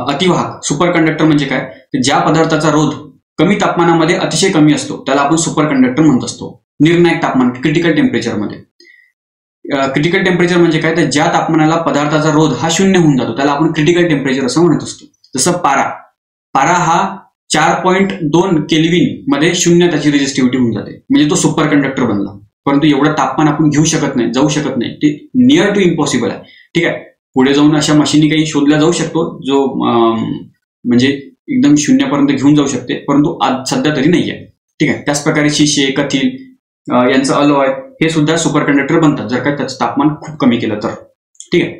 A: अतिवाहक सुपर कंडक्टर म्हणजे काय? ज्या पदार्थाचा रोध कमी तापमानामध्ये अतिशय कमी असतो त्याला आपण सुपर कंडक्टर म्हणत असतो. निर्णायक तापमान, क्रिटिकल टेम्परेचरमध्ये. क्रिटिकल टेम्परेचर म्हणजे काय? तर ज्या तापमानाला पदार्थाचा रोध हा 0 होऊन जातो त्याला आपण क्रिटिकल टेम्परेचर असं म्हणत असतो. जसं पारा हा 4.2 केल्विन मध्ये 0 त्याची रेजिस्टिव्हिटी होऊन जाते, म्हणजे तो सुपर कंडक्टर बनला. परंतु एवढं तापमान आपण घेऊ शकत नाही, जाऊ शकत नाही, ते नियर टू इम्पॉसिबल आहे, ठीक आहे. पुढे जाऊन अशा मशीनी काही शोधल्या जाऊ शकतो जो म्हणजे एकदम 0 पर्यंत घेऊन जाऊ शकते, परंतु आज सध्या तरी नाही आहे, ठीक आहे. त्याच प्रकारे शिशे, कथील यांचं अलॉय हे सुद्धा सुपर कंडक्टर बनतात जर का त्याचं तापमान खूप कमी केलं तर, ठीक आहे.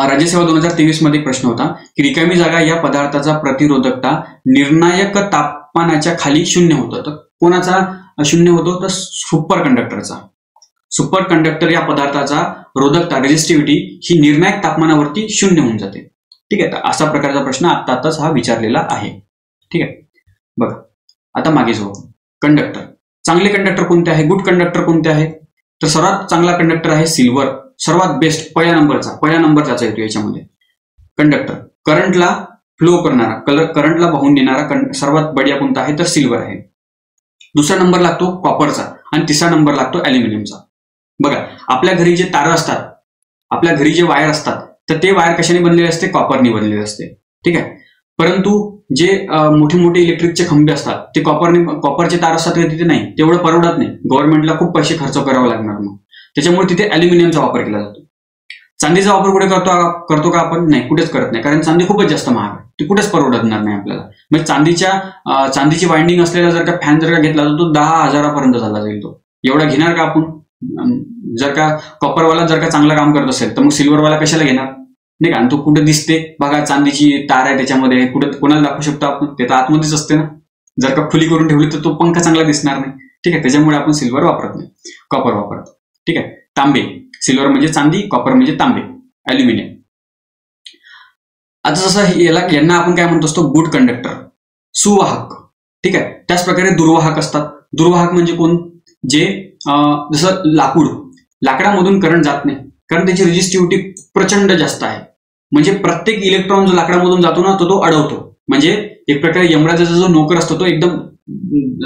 A: राज्यसेवा 2023 मध्ये प्रश्न होता की रिकामी जागा या पदार्थाचा प्रतिरोधकता निर्णायक तापमानाच्या खाली 0 होतं, तर कोणाचा 0 होतो? तर सुपर कंडक्टरचा. सुपर कंडक्टर या पदार्थाचा रोधकता रेजिस्टिव्हिटी ही निर्णायक तापमानावरती 0 होऊन जाते, ठीक आहे. तर असा प्रकारचा प्रश्न आत्ताच हा विचारलेला आहे, ठीक आहे. बघा आता मागे जाऊ. कंडक्टर, चांगले कंडक्टर कोणते आहे, गुड कंडक्टर कोणते आहे? तर सर्वात चांगला कंडक्टर आहे सिल्वर, सर्वात बेस्ट पहिल्या नंबरचा येतो याच्यामध्ये. कंडक्टर करंटला फ्लो करणारा, करंटला वाहून नेणारा सर्वात बढिया कोणता आहे? तर सिल्वर आहे. दुसरा नंबर लागतो कॉपरचा आणि तिसरा नंबर लागतो अल्युमिनियमचा. बघा आपल्या घरी जे तार असतात, आपल्या घरी जे वायर असतात, तर ते वायर कशाने बनलेले असते? कॉपरने बनलेले असते, ठीक आहे. परंतु जे मोठे मोठे इलेक्ट्रिकचे खंबे असतात ते कॉपरचे तार असतात, तिथे नाही, तेवढं परवडत नाही, गव्हर्नमेंटला खूप पैसे खर्च करावा लागणार मग, त्याच्यामुळे तिथे अल्युमिनियमचा वापर केला जातो. चांदीचा वापर कुठे करतो का आपण? नाही, कुठेच करत नाही, कारण चांदी खूपच जास्त महाग आहे, ती कुठेच परवडणार नाही आपल्याला. म्हणजे चांदीची वाइंडिंग असलेला जर का फॅन जर का घेतला तर तो 10,000 पर्यंत झाला जाईल. तो एवढा घेणार का आपण? जर का कॉपरवाला जर का चांगलं काम करत असेल तर मग सिल्वरवाला कशाला घेणार, नाही का. आणि तो कुठे दिसते बघा, चांदीची तार आहे त्याच्यामध्ये, कुठे कोणाला दाखवू शकतो आपण? ते तर आतमध्येच असते ना. जर का खुली करून ठेवली तर तो पंखा चांगला दिसणार नाही, ठीक आहे. त्याच्यामुळे आपण सिल्वर वापरत नाही, कॉपर वापरतो, ठीक आहे. तांबे, सिल्वर म्हणजे चांदी, कॉपर म्हणजे तांबे, अल्युमिनियम. आता जसं यांना आपण काय म्हणतो असतो? गुड कंडक्टर, सुवाहक, ठीक आहे. त्याच प्रकारे दुर्वाहक असतात. दुर्वाहक म्हणजे कोण? जे जसं लाकडामधून करंट जात नाही, कारण त्याची रेजिस्टिव्हिटी प्रचंड जास्त आहे. म्हणजे प्रत्येक इलेक्ट्रॉन जो लाकडामधून जातो ना तो अडवतो. म्हणजे एक प्रकारे यमराजाचा जो नोकर असतो तो एकदम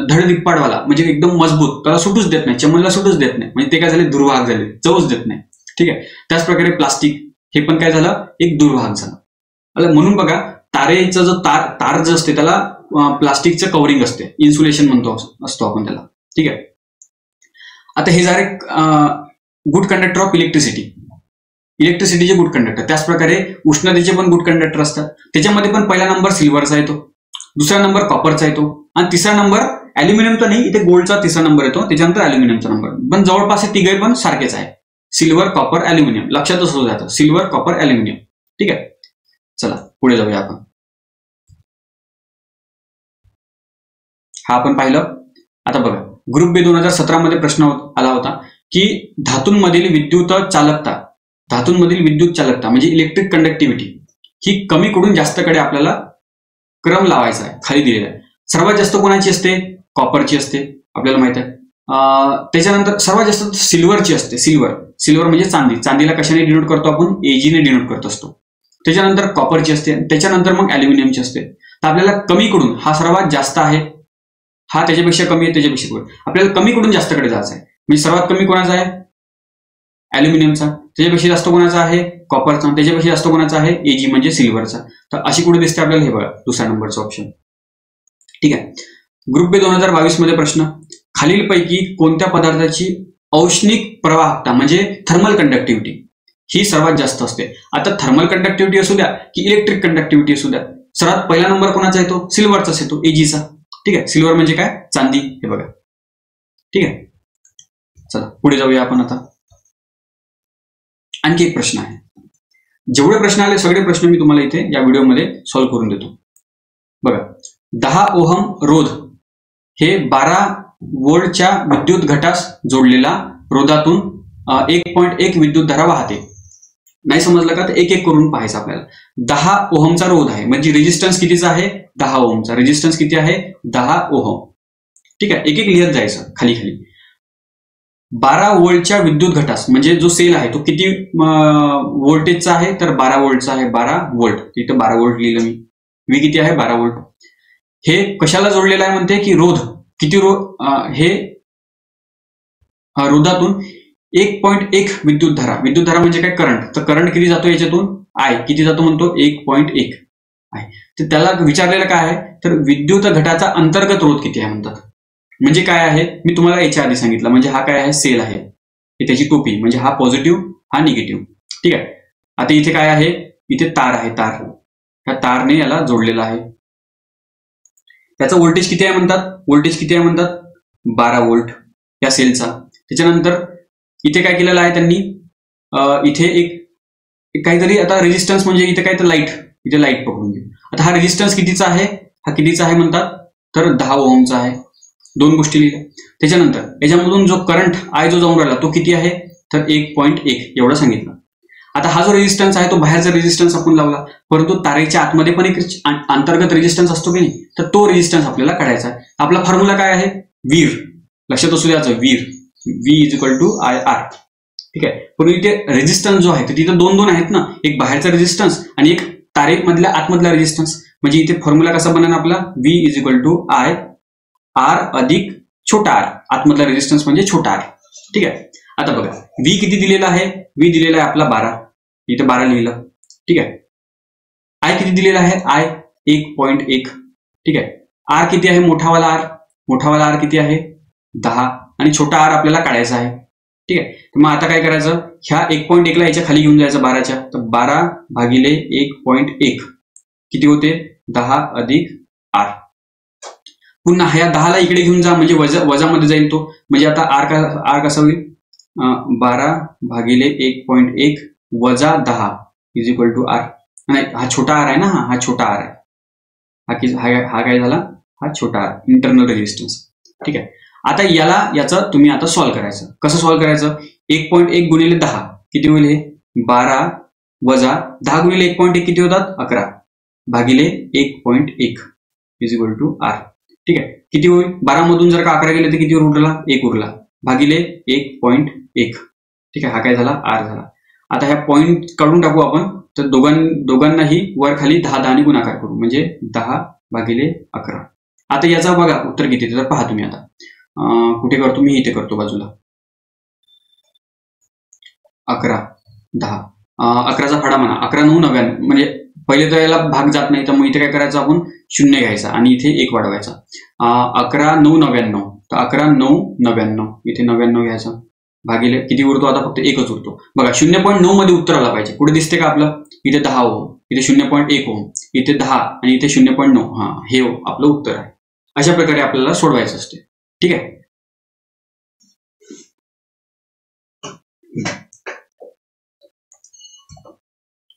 A: धडधिप्पाडवाला, म्हणजे एकदम मजबूत, त्याला सुटूच देत नाही, चमनला सुटूच देत नाही, म्हणजे ते काय झाले? दुर्वाहक झाले, जाऊच देत नाही, ठीक आहे. त्याच प्रकारे प्लास्टिक हे पण काय झालं? एक दुर्वाहक झालं. म्हणून बघा तारेचा जो तार जो असते त्याला प्लास्टिकचं कव्हरिंग असते, इन्सुलेशन म्हणतो असतो आपण त्याला, ठीक आहे. आता हे झाले गुड कंडक्टर ऑफ इलेक्ट्रिसिटीचे गुड कंडक्टर. त्याचप्रकारे उष्णतेचे पण गुड कंडक्टर असतात. त्याच्यामध्ये पण पहिला नंबर सिल्वरचा येतो, दुसरा नंबर कॉपरचा येतो आणि तिसरा नंबर अॅल्युमिनियमचा नाही, इथे गोल्डचा तिसरा नंबर येतो, त्याच्यानंतर अॅल्युमिनियमचा नंबर. पण जवळपास हे तिघे पण सारखेच आहे, सिल्वर कॉपर अॅल्युमिनियम. लक्षात असू जातं सिल्वर कॉपर अॅल्युमिनियम. ठीक आहे, चला पुढे जाऊया आपण. हा आपण पाहिलं. आता बघा ग्रुप बी 2017 मध्ये प्रश्न आला होता की धातूंमधील विद्युत चालकता म्हणजे इलेक्ट्रिक कंडक्टिव्हिटी ही कमी कडून जास्तकडे आपल्याला क्रम लावायचा आहे. खाली दिलेला आहे. सर्वात जास्त कोणाची असते? कॉपरची असते, आपल्याला माहित आहे. त्याच्यानंतर सर्वात जास्त सिल्वरची असते. सिल्वर म्हणजे चांदीला कशाने डिनोट करतो आपण? Ag ने डिनोट करत असतो. त्याच्यानंतर कॉपरची असते, त्याच्यानंतर मग अॅल्युमिनियमची असते. तर आपल्याला कमी कडून हा सर्वात जास्त आहे, हा त्याच्यापेक्षा कमी आहे, त्याच्यापेक्षा कमी. आपल्याला कमी कडून जास्तकडे जायचं आहे. म्हणजे सर्वात कमी कोणाचा आहे? अॅल्युमिनियमचा. त्याच्यापेक्षा जास्त कोणाचा आहे? कॉपरचा. त्याच्यापेक्षा जास्त कोणाचा आहे? Ag म्हणजे सिल्वरचा. तर अशी कुठे दिसते आपल्याला? हे बघा दुसऱ्या नंबरचा ऑप्शन. ठीक आहे. ग्रुप बी 2022 मध्ये प्रश्न, खालीलपैकी कोणत्या पदार्थाची औष्णिक प्रवाहकता म्हणजे थर्मल कंडक्टिव्हिटी ही सर्वात जास्त असते? आता थर्मल कंडक्टिव्हिटी असू द्या की इलेक्ट्रिक कंडक्टिव्हिटी असू द्या, सर्वात पहिला नंबर कोणाचा येतो? सिल्वरचाच येतो, Agचा. ठीक आहे, सिल्वर म्हणजे काय? चांदी. हे बघा. ठीक आहे, चला पुढे जाऊया आपण. आता आणखी एक प्रश्न आहे. जेवढे प्रश्न आले सगळे प्रश्न मी तुम्हाला इथे या व्हिडिओमध्ये सॉल्व्ह करून देतो. बघा 10 ओहम रोध हे 12 वोल्टच्या विद्युत घटास जोडलेला रोधातून 1.1 विद्युतधारा वाहते. नाही समजलं का? तर एक एक करून पाहायचं आपल्याला. 10 ओहमचा रोध आहे म्हणजे रेजिस्टन्स कितीचा आहे? 10 ओहमचा. रेजिस्टन्स किती आहे? 10 ओहम. ठीक आहे, एक एक लिहत जायचं खाली खाली. 12 वोल्टच्या विद्युत घटास म्हणजे जो सेल आहे तो किती व्होल्टेजचा आहे? तर 12 वोल्टचा आहे. 12 वोल्ट. इथं 12 वोल्ट लिहिलं मी. V किती आहे? 12 वोल्ट. हे कशाला जोडलेलं आहे म्हणते की रोध किती हे रोधातून 1.1 विद्युतधारा म्हणजे काय? करंट. तर करंट किती जातो याच्यातून? I किती जातो म्हणतो? 1.1 आहे. तर त्याला विचारलेलं काय आहे? तर विद्युत घटाचा अंतर्गत रोध किती आहे म्हणतात. म्हणजे काय आहे? मी तुम्हाला याच्या आधी सांगितलं. म्हणजे हा काय आहे? सेल आहे. हे त्याची टोपी म्हणजे हा पॉझिटिव्ह हा निगेटिव्ह. ठीक आहे. आता इथे काय आहे? इथे तार आहे. ह्या तारने याला जोडलेला आहे. त्याचा व्होल्टेज किती आहे म्हणतात? 12 वोल्ट या सेलचा. त्याच्यानंतर इथे काय केलेलं आहे त्यांनी? इथे एक काहीतरी आता रेजिस्टन्स म्हणजे इथे काय तर लाईट, इथे लाईट पकडून घेऊ. आता हा रेजिस्टन्स कितीचा आहे? हा कितीचा आहे म्हणतात? तर 10 ओहमचा आहे. दोन गोष्टी लिहिल्या. त्याच्यानंतर याच्यामधून जो करंट I जो जाऊन राहिला तो किती आहे? तर 1.1 एवढं सांगितलं. आता हा जो रेजिस्टन्स आहे तो बाहेरचा रेजिस्टन्स आपण लावला, परंतु तारेच्या आतमध्ये पण एक अंतर्गत रेजिस्टन्स असतो की नाही, तर तो रेजिस्टन्स आपल्याला काढायचा आहे. आपला फॉर्म्युला काय आहे? वीर. लक्षात असू द्यायचं, वीर. V = IR. ठीक आहे. पण इथे रेजिस्टन्स जो आहे तर तिथे दोन आहेत ना, एक बाहेरचा रेजिस्टन्स आणि एक तारेमधल्या आतमधला रेजिस्टन्स. म्हणजे इथे फॉर्म्युला कसा बनेल आपला? V = IR अधिक छोटा r. आतमधला रेजिस्टन्स म्हणजे छोटा r. ठीक आहे. आता बघा V किती दिलेला आहे? V दिलेला आहे आपला 12. इथे 12 लिहिलं. ठीक आहे. I किती दिलेला आहे? I 1.1. ठीक आहे. R किती आहे? मोठावाला R किती आहे? 10 आणि छोटा r आपल्याला काढायचा आहे. ठीक आहे. तर मग आता काय करायचं? ह्या 1.1 ला याच्या खाली घेऊन जायचं 12च्या. तर 12/1.1 किती होते? 10 अधिक r. पुन्हा ह्या 10 ला इकडे घेऊन जा म्हणजे वजामध्ये जाईल तो. म्हणजे आता r कसा होईल? 12/1.1 वजा 10 = r. नाही, हा छोटा r आहे ना, हा छोटा r आहे. हा काय झाला? हा छोटा r, इंटरनल रेजिस्टन्स. ठीक आहे. आता याचं तुम्ही आता सॉल्व्ह करायचं. कसं सॉल्व्ह करायचं? 1.1 गुणिले 10 किती होईल? हे 12 वजा 10 गुणिले 1.1 किती होतात? 11/1.1 = r. ठीक आहे. किती होईल? 12 मधून जर का 11 गेले तर किती उरला? 1 उरला भागिले 1.1. ठीक आहे. हा काय झाला? r झाला. आता ह्या पॉइंट काढून टाकू आपण. तर दोघांनाही वर खाली 10 ने गुणाकार करू म्हणजे 10/11. आता याचा बघा उत्तर किती तर पहा तुम्ही. आता कुठे करतो मी? इथे करतो बाजूला. 11 10 11चा फाडा म्हणा. 11 9 99 म्हणजे पहिले तर याला भाग जात नाही, तर मग इथे काय करायचं आपण? 0 घ्यायचा आणि इथे 1 वाढवायचा. 11 9 99 तर 11 9 99, इथे 99 घ्यायचा भागिले किती उरतो आता, फक्त एकच उरतो बघा. 0.9 मध्ये उत्तर आला पाहिजे. पुढे दिसते का आपलं, इथे 10 ओम, इथे 0.1 ओम, इथे 10 आणि इथे 0.9. हा हे आपलं उत्तर आहे. अशा प्रकारे आपल्याला सोडवायचं असते. ठीक आहे.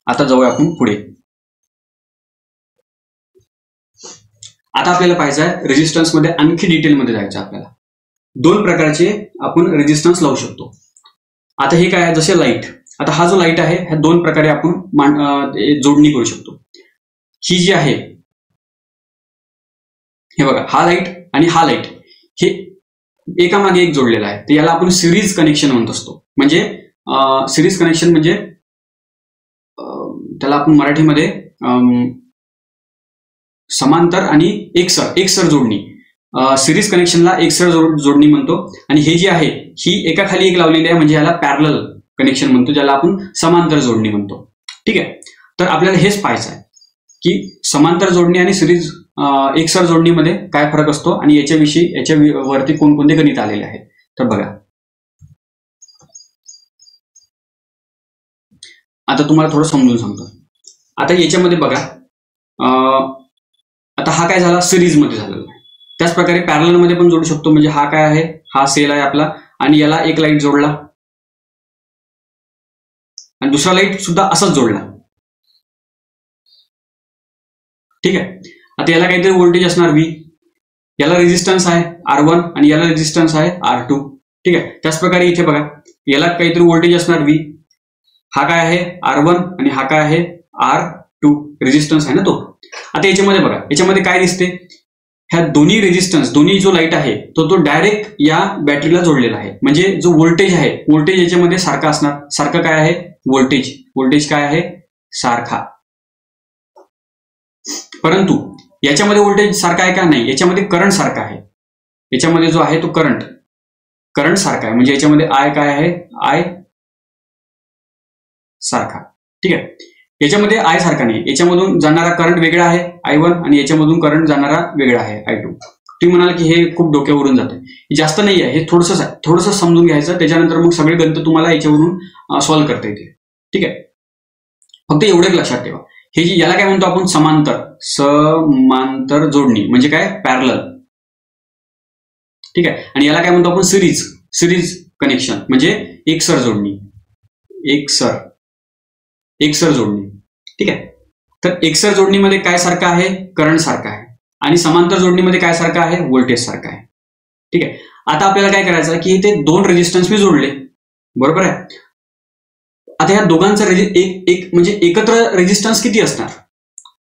A: आता जाऊया आपण पुढे. आता आपल्याला पाहायचं आहे रेजिस्टन्स मध्ये आणखी डिटेलमध्ये जायचं. आपल्याला 2 प्रकारचे आपण रेजिस्टन्स लावू शकतो. आता हे काय आहे, जसे लाईट. आता हा जो लाईट आहे ह्या 2 प्रकारे आपण जोडणी करू शकतो. ही जी आहे हे बघा, हा लाईट आणि हा लाईट हे एकामागे एक जोडलेला आहे. तर याला आपण सिरीज कनेक्शन म्हणत असतो. म्हणजे सिरीज कनेक्शन म्हणजे त्याला आपण मराठीमध्ये समांतर आणि एकसर जोडणी, सिरीज कनेक्शनला एकसर जोडणी म्हणतो. आणि हे जी आहे ही एकाखाली एक लावलेली आहे, म्हणजे याला पॅरलल कनेक्शन म्हणतो, ज्याला आपण समांतर जोडणी म्हणतो. ठीक आहे. तर आपल्याला हेच पाहायचं आहे की समांतर जोडणी आणि सिरीज एकसर जोडणीमध्ये काय फरक असतो आणि याच्यावरती कोणकोणते गणित आलेले आहेत. तर बघा, आता तुम्हाला थोडं समजून सांगतो. आता याच्यामध्ये बघा, आता हा काय झाला, सिरीज मध्ये झालेला आहे. त्याच प्रकारे पॅरलल मध्ये पण जोडू शकतो. म्हणजे हा काय आहे, हा सेल आहे आपला आणि याला एक लाईट जोडला आणि दुसरा लाईट सुद्धा असाच जोडला. ठीक आहे. आता याला काहीतरी व्होल्टेज असणार V, याला रेजिस्टन्स आहे R1 आणि याला रेजिस्टन्स आहे R2. ठीक आहे. त्याच प्रकारे इथे बघा, याला काहीतरी व्होल्टेज असणार V, हा काय आहे R1 आणि हा काय आहे R2, रेजिस्टन्स आहे ना तो. आता याच्यामध्ये बघा, याच्यामध्ये काय दिसते, ह्या दोन्ही रेजिस्टन्स, दोन्ही जो लाईट आहे तो डायरेक्ट या बॅटरीला जोडलेला आहे. म्हणजे जो व्होल्टेज आहे, व्होल्टेज याच्यामध्ये सारखा असणार. सारखं काय आहे, व्होल्टेज काय आहे, सारखा. परंतु याच्यामध्ये व्होल्टेज सारखा आहे का, नाही. याच्यामध्ये करंट सारखा आहे. याच्यामध्ये जो आहे तो करंट सारखा आहे. म्हणजे याच्यामध्ये I काय आहे, I सारखा. ठीक आहे. याच्यामध्ये I सारखा नाही. याच्यामधून जाणारा करंट वेगळा आहे I1 आणि याच्यामधून करंट जाणारा वेगळा आहे I2. तुम्ही म्हणाल की हे खूप डोक्यावरून जाते, जास्त नाही आहे, हे थोडंसं समजून घ्यायचं. त्याच्यानंतर मग सगळे गणित तुम्हाला याच्यावरून सॉल्व्ह करता येते. ठीक आहे. फक्त एवढं लक्षात ठेवा, हे जी याला काय म्हणतो आपण, समांतर जोडणी म्हणजे काय, पॅरलल. ठीक आहे. आणि याला काय म्हणतो आपण, सिरीज कनेक्शन म्हणजे एकसर जोडणी, एकसर जोडणी. ठीक आहे. तर एकसर जोडणीमध्ये काय सारखं आहे, करंट सारखा आहे आणि समांतर जोडणीमध्ये काय सारखं आहे, व्होल्टेज सारखं आहे. ठीक आहे. आता आपल्याला काय करायचं आहे की इथे 2 रेजिस्टन्स मी जोडले, बरोबर आहे. आता या दोघांचा म्हणजे एकत्र रेजिस्टन्स किती असणार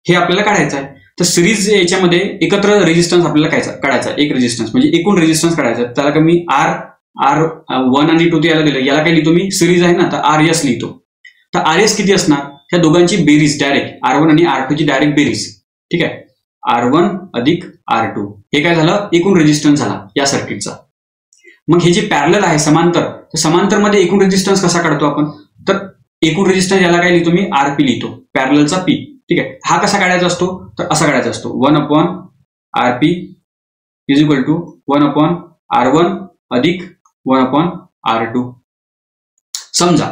A: हे आपल्याला काढायचं आहे. तर सिरीज याच्यामध्ये एकत्र रेजिस्टन्स आपल्याला काढायचा, एक रेजिस्टन्स म्हणजे एकूण रेजिस्टन्स काढायचा. त्याला कमी R1 आणि 2 याला दिलं, याला काय लिहितो मी, सिरीज आहे ना, तर RS लिहितो. तर RS किती असणार, ह्या दोघांची बेरीज डायरेक्ट, R1 आणि R2 ची डायरेक्ट बेरीज. ठीक आहे. R1 अधिक R2 हे काय झालं, एकूण रेजिस्टन्स झाला या सर्किटचा. मग हे जे पॅरलल आहे समांतर, तर समांतर मध्ये एकूण रेजिस्टन्स कसा काढतो आपण, तर एकूण रेजिस्टन्स याला काय लिहितो मी, RP लिहितो, पॅरललचा P. ठीक आहे. हा कसा काढायचा असतो, तर असा काढायचा असतो, 1/RP is equal to 1/R1 अधिक 1/R2. समजा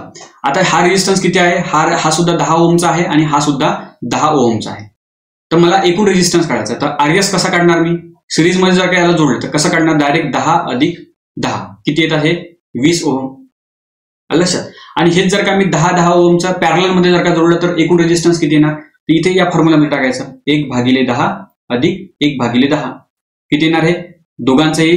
A: आता हा रेजिस्टन्स किती आहे, हा सुद्धा 10 ओमचा आहे आणि हा सुद्धा 10 ओमचा आहे. तर मला एकूण रेजिस्टन्स काढायचा. तर RS कसा काढणार मी, सिरीज मध्ये जर काय याला जोडलं तर कसं काढणार, डायरेक्ट 10 अधिक 10 किती येतात, हे 20 ओम. लक्षात. आणि हेच जर का मी 10 ओमचा पॅरलल मध्ये जर का जोडलं तर एकूण रेजिस्टन्स किती येणार, तर इथे या फॉर्म्युलामध्ये टाकायचं, 1/10 अधिक 1/10 किती येणार, हे दोघांचाही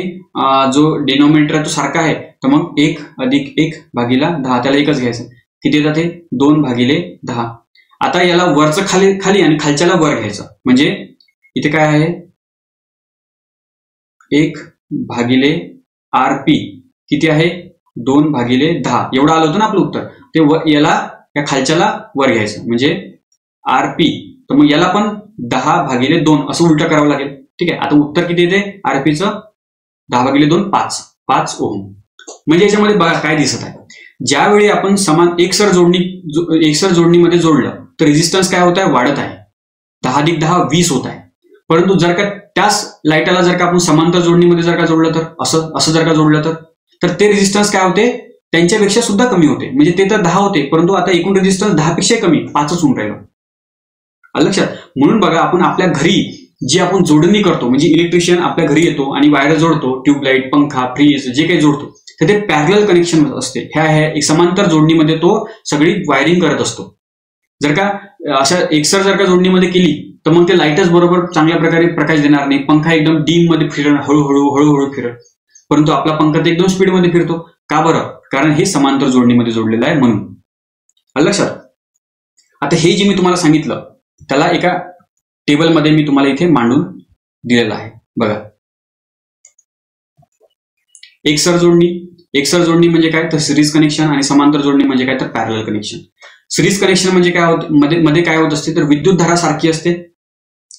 A: जो डिनॉमिनेटर आहे तो सारखा आहे. तर मग 1 अधिक 1/10 त्याला एकच घ्यायचं, किती येतात हे 2/10. आता याला वरचं खाली आणि खालच्याला वर घ्यायचं. म्हणजे इथे काय आहे, 1/RP किती आहे, 2/10 एवढं आलं होतं ना आपलं उत्तर. ते याला या खालच्याला वर घ्यायचं म्हणजे RP. तर मग याला पण 10/2 असं उलट करावं लागेल. ठीक आहे. आता उत्तर किती येते RPचं, 10/2 5 ओम. म्हणजे याच्यामध्ये बघा काय दिसत आहे, ज्यावेळी आपण एकसर जोडणीमध्ये जोडलं तर रेजिस्टन्स काय होत आहे, वाढत आहे, 10 अधिक 10 20 होत आहे. परंतु जर का त्याच लाईटाला जर का आपण समांतर जोडणीमध्ये जर का जोडलं तर असं जर का जोडलं तर ते रेजिस्टन्स काय होते, त्यांच्यापेक्षा सुद्धा कमी होते. म्हणजे ते तर 10 होते, परंतु आता एकूण रेजिस्टन्स 10 पेक्षा कमी, 5च होऊन राहिलं. लक्षात. म्हणून बघा, आपण आपल्या घरी जी आपण जोडणी करतो, म्हणजे इलेक्ट्रिशियन आपल्या घरी येतो आणि वायर जोडतो, ट्यूबलाईट, पंखा, फ्रीज जे काही जोडतो, तर ते पॅरलल कनेक्शन असते. ह्या एक समांतर जोडणीमध्ये तो सगळी वायरिंग करत असतो. जर का अशा एकसर जर का जोडणीमध्ये केली तर मग ते लाईटच बरोबर चांगल्या प्रकारे प्रकाश देणार नाही. पंखा एकदम डीम मध्ये फिरणार, हळूहळू फिरत. परंतु आपला पंखा तर एकदम स्पीडमध्ये फिरतो. का बरं? कारण हे समांतर जोडणीमध्ये जोडलेलं आहे म्हणून. लक्षात. आता हे जे मी तुम्हाला सांगितलं त्याला एका टेबलमध्ये मी तुम्हाला इथे मांडून दिलेलं आहे. बघा, एकसर जोडणी म्हणजे काय तर सिरीज कनेक्शन, आणि समांतर जोडणी म्हणजे काय तर पॅरलल कनेक्शन. सिरीज कनेक्शन म्हणजे काय होत, मध्ये काय होत असते तर विद्युत धारा सारखी असते,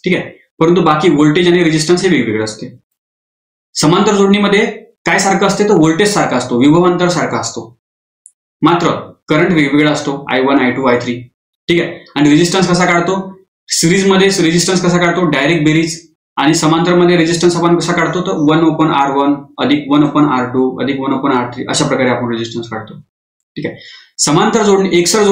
A: ठीक आहे, परंतु बाकी व्होल्टेज आणि रेजिस्टन्स हे वेगवेगळे असते. समांतर जोडणीमध्ये काय सारखं असते तर व्होल्टेज सारखा असतो, विभवांतर सारखा असतो, मात्र करंट वेगवेगळा असतो, I1, I2, I3, ठीक आहे. आणि रेजिस्टन्स कसा काढतो, सिरीज मध्ये रेजिस्टन्स कसा काढतो, डायरेक्ट बेरीज. आणि समांतर मध्ये रेजिस्टन्स आपण कसा काढतो तर 1/R1 अधिक 1/R2 अधिक 1/R3 अशा प्रकारे आपण रेजिस्टन्स काढतो, ठीक आहे. समांतर जोडणी एकसर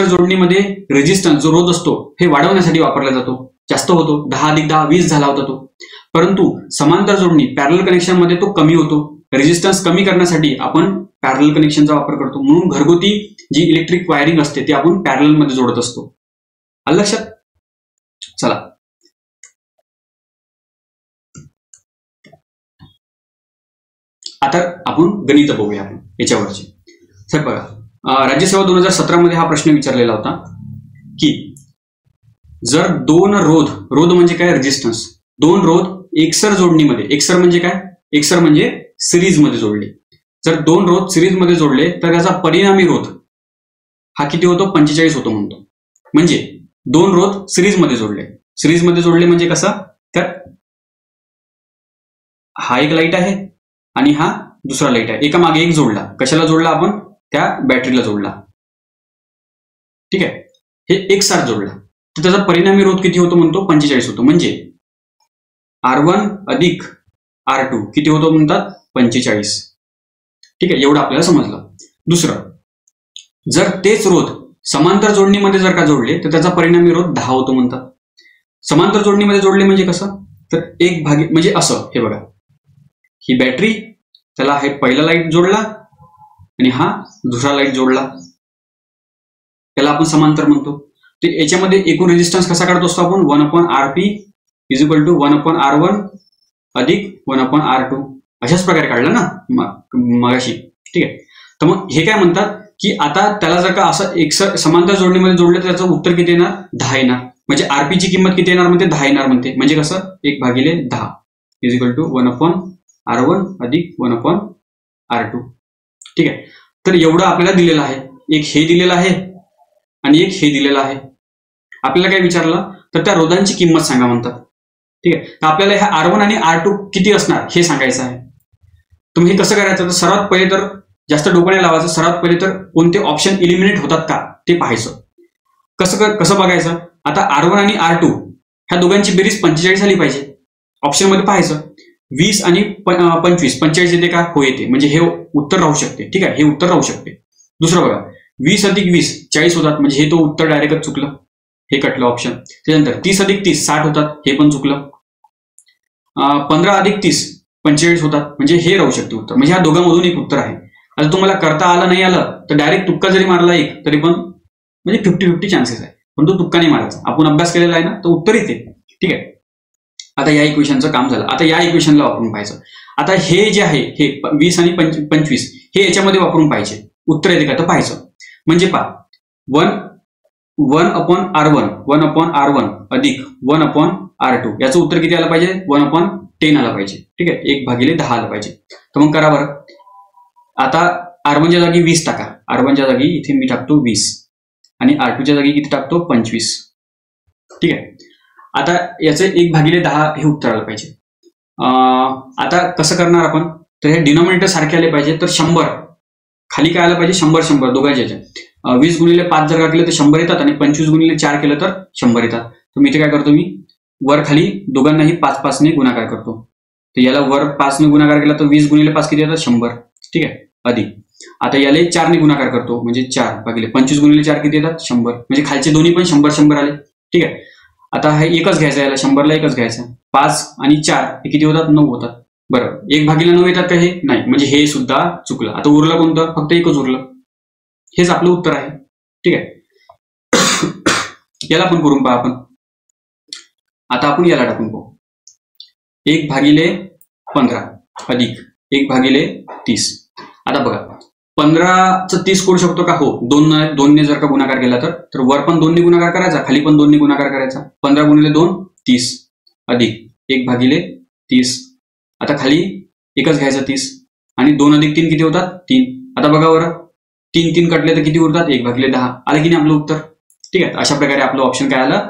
A: जोडणीमध्ये रेजिस्टन्स जो रोध असतो हे वाढवण्यासाठी वापरला जातो, जास्त होतो, 10 अधिक 10 20 झाला होता तो. परंतु समांतर जोडणी पॅरलल कनेक्शन मध्ये तो कमी होतो. रेजिस्टन्स कमी करण्यासाठी आपण पॅरलल कनेक्शनचा वापर करतो. म्हणून घरगुती जी इलेक्ट्रिक वायरिंग असते ती आपण पॅरलल मध्ये जोडत असतो. आलं लक्षात. चला, आता आपण गणित बघूया आपण याच्यावरचे. सर बघा, राज्यसेवा 2017 मध्ये हा प्रश्न विचारलेला होता की जर दोन रोध म्हणजे काय, रेजिस्टन्स, दोन रोध एकसर जोडणीमध्ये, एकसर म्हणजे काय, एकसर म्हणजे सिरीज मध्ये जोडले. जर दोन रोध सिरीज मध्ये जोडले तर त्याचा परिणामी रोध हा किती होतो, 45 होतो म्हणतो. म्हणजे दोन रोध सिरीज मध्ये जोडले म्हणजे कसं तर हा एक लाईट आहे आणि हा दुसरा लाईट आहे, एका मागे एक जोडला. कशाला जोडला आपण, त्या बॅटरीला जोडला, ठीक आहे. हे एकसाथ जोडला तर त्याचा परिणामी रोध किती होतो म्हणतो, 45 होतो. म्हणजे R1 अधिक R2 किती होतो म्हणतात, 45, ठीक आहे. एवढं आपल्याला समजलं. दुसरं, जर तेच रोध समांतर जोडणीमध्ये जर का जोडले तर त्याचा परिणामी रोध 10 होतो म्हणतात. समांतर जोडणीमध्ये जोडले म्हणजे कसं तर एक भागी, म्हणजे असं, हे बघा, ही बॅटरी, त्याला हे पहिला लाईट जोडला आणि हा दुसरा लाईट जोडला, त्याला आपण समांतर म्हणतो. तर याच्यामध्ये एकूण रेजिस्टन्स कसा काढतो असतो आपण, 1/Rp is equal to 1/R1 अधिक 1/R2 अशाच प्रकारे काढला ना मगाशी, ठीक आहे. तर मग हे काय म्हणतात की आता त्याला जर का असं एक समांतर जोडणीमध्ये जोडलं तर त्याचं उत्तर किती येणार, 10 येणार. म्हणजे आरपी ची किंमत किती येणार म्हणते, 10 येणार म्हणते. म्हणजे कसं, 1/10 इज इक्वल टू 1/R1 अधिक 1/R2, ठीक आहे. तर एवढं आपल्याला दिलेलं आहे. एक हे दिलेलं आहे आणि एक हे दिलेलं आहे. आपल्याला काय विचारलं तर त्या रोधांची किंमत सांगा म्हणतात, ठीक आहे. तर आपल्याला ह्या R1 आणि R2 किती असणार हे सांगायचं आहे. तुम्ही हे कसं करायचं, तर सर्वात पहिले तर जास्त डोकं नाही लावायचं. सर्वात पहिले तर कोणते ऑप्शन इलिमिनेट होतात का ते पाहायचं. कसं बघायचं, आता R1 आणि R2 ह्या दोघांची बेरीज 45 झाली पाहिजे. ऑप्शन मध्ये पाहायचं 20 आणि 25, 45 येते का, हो येते. म्हणजे हे उत्तर राहू शकते, ठीक आहे, हे उत्तर राहू शकते. दुसरं बघा, 20 अधिक 20 40 होतात, म्हणजे हे तो उत्तर डायरेक्टच चुकलं, हे कटलं ऑप्शन. त्याच्यानंतर 30 अधिक 30 60 होतात, हे पण चुकलं. 15 अधिक 30 45 होतात, म्हणजे हे राहू शकते उत्तर. म्हणजे ह्या दोघांमधून एक उत्तर आहे. आता तुम्हाला करता आलं नाही आलं तर डायरेक्ट तुक्का जरी मारला एक तरी पण म्हणजे 50-50 चान्सेस आहे. पण तो तुक्का नाही मारायचा. आपण अभ्यास केलेला आहे ना, तर उत्तर येते, ठीक आहे. आता या इक्वेशनचं काम झालं. आता या इक्वेशनला वापरून पाहायचं. आता हे जे आहे हे 20 आणि 25 हे याच्यामध्ये वापरून पाहिजे, उत्तर येते का तर पाहायचं. म्हणजे पहा 1/R1 अधिक 1/R2 याचं उत्तर किती आलं पाहिजे, 1/10 आलं पाहिजे, ठीक आहे. 1/10 आलं पाहिजे. तर मग करा बरं. आता R1 च्या जागी 20 टाका. R1 च्या जागी इथे मी टाकतो 20 आणि R2 च्या जागी किती टाकतो, 25, ठीक आहे. आता याचं 1/10 हे उत्तर आलं पाहिजे. आता कसं करणार आपण, तर हे डिनॉमिनेटर सारखे आले पाहिजे. तर 100 खाली काय आलं पाहिजे, 100 दोघांच्या ह्याच्यात. 20 गुणिले 5 जर का केलं तर 100 येतात आणि 25 गुणिले 4 केलं तर 100 येतात. तर मी इथे काय करतो, मी वर खाली दोघांनाही 5-5 ने गुणाकार करतो. तर याला वर 5 ने गुणाकार केला तर 20 गुणिले 5 किती येतात 100. ठीक आहे, अधिक आता याला 4 ने गुणाकार करतो म्हणजे 4 भागिले 25 गुणिले 4 किती येतात 100. म्हणजे खालचे दोन्ही पण 100 आले. ठीक आहे, आता हा एकच घ्यायचा, याला 100ला एकच घ्यायचा. 5 आणि 4 हे किती होतात 9 होतात. बरं, 1/9 येतात का हे? नाही, म्हणजे हे सुद्धा चुकलं. आता उरलं कोणतं? फक्त एकच उरलं. हेच आपलं उत्तर आहे. ठीक आहे, याला पण करून पहा आपण. आता आपण याला टाकून पाहू. 1/15 अधिक 1/30. आता बघा 15चं 30 करू शकतो का? हो. 2 ने जर का गुणाकार केला तर वर पण 2 ने गुणाकार करायचा, खाली पण 2 ने गुणाकार करायचा. 15 गुणिले 2 30 अधिक 1/30. आता खाली एकच घ्यायचा 30 आणि 2 अधिक 3 किती होतात 3. आता बघा बरं 3 कटले तर किती उरतात 1/10. आलं की नाही आपलं उत्तर. ठीक आहे, अशा प्रकारे आपलं ऑप्शन काय आलं?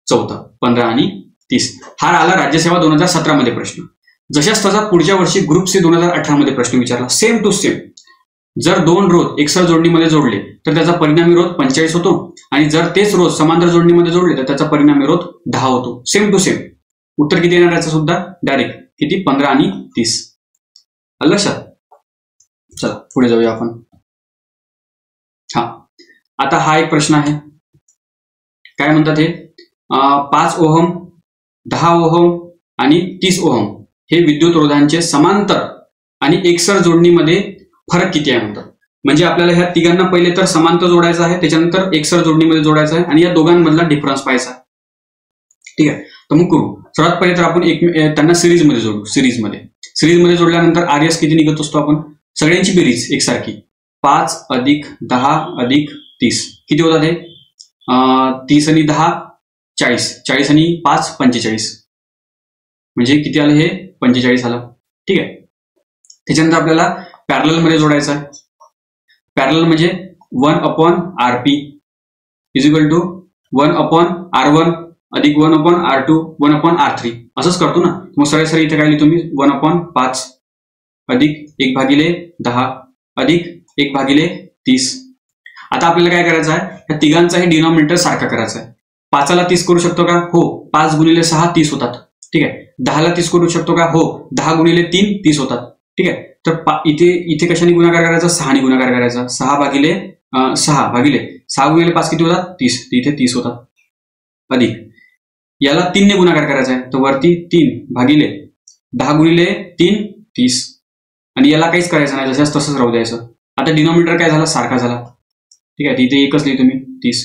A: चौथं, 15 आणि 30. हा आला राज्यसेवा 2017 मध्ये प्रश्न. जशाच तसा पुढच्या वर्षी ग्रुप सी 2018 मध्ये प्रश्न विचारला, सेम टू सेम. जर 2 रोध एकसर जोडणीमध्ये जोडले तर त्याचा परिणामी रोध 45 होतो आणि जर तेच रोध समांतर जोडणीमध्ये जोडले तर त्याचा परिणामी रोध 10 होतो. Same to same. उत्तर किती येणार याचं सुद्धा? डायरेक्ट किती? 15 आणि 30. आलं लक्षात? चला पुढे जाऊया आपण. हा, आता हा एक प्रश्न आहे. काय म्हणतात हे? 5 ओहम, 10 ओहम आणि 30 ओहम हे विद्युत रोधांचे समांतर आणि एकसर जोडणीमध्ये फरक किती आहे म्हणतात. म्हणजे आपल्याला ह्या तिघांना पहिले तर समांतर जोडायचं आहे, त्याच्यानंतर एकसर जोडणीमध्ये जोडायचं आहे आणि या दोघांमधला डिफरन्स पाहायचा. ठीक आहे, तर मग करू. सर्वात पहिले तर आपण त्यांना सिरीजमध्ये जोडू. सिरीजमध्ये जोडल्यानंतर RS किती निघत असतो आपण? सगळ्यांची बेरीज एकसारखी. 5 अधिक 10 अधिक 30 किती होतात हे? 30 आणि 10 40. 40 आणि 5 45. म्हणजे किती आलं हे? 45 आलं. ठीक आहे, त्याच्यानंतर आपल्याला पॅरलल मध्ये जोडायचं आहे. पॅरलल म्हणजे 1/RP is equal to 1/R1 अधिक 1/R2 1/R3 असंच करतो ना. मग सरळ इथे काय लिहितो मी? 1/5 अधिक 1/10 अधिक 1/30. आता आपल्याला काय करायचं आहे? या तिघांचाही डिनॉमिनेटर सारखा करायचा आहे. 5ला 30 करू शकतो का? हो. 5 गुणिले 6 30 होतात. ठीक आहे, 10ला 30 करू शकतो का? हो. 10 गुणिले 3 30 होतात. ठीक आहे, तर इथे कशाने गुणाकार करायचा? 6 ने गुणाकार करायचा. 6 भागिले 6 गुणिले 5 किती होतात? 30. इथे 30 होतात. अधिक याला 3 ने गुणाकार करायचा आहे, तर वरती 3 भागिले 10 गुणिले 3 30 आणि याला काहीच करायचं नाही, जशाच तसंच राहू द्यायचं. आता डिनॉमिनेटर काय झाला? सारखा झाला. ठीक आहे, तिथे एकच लिहितो मी 30.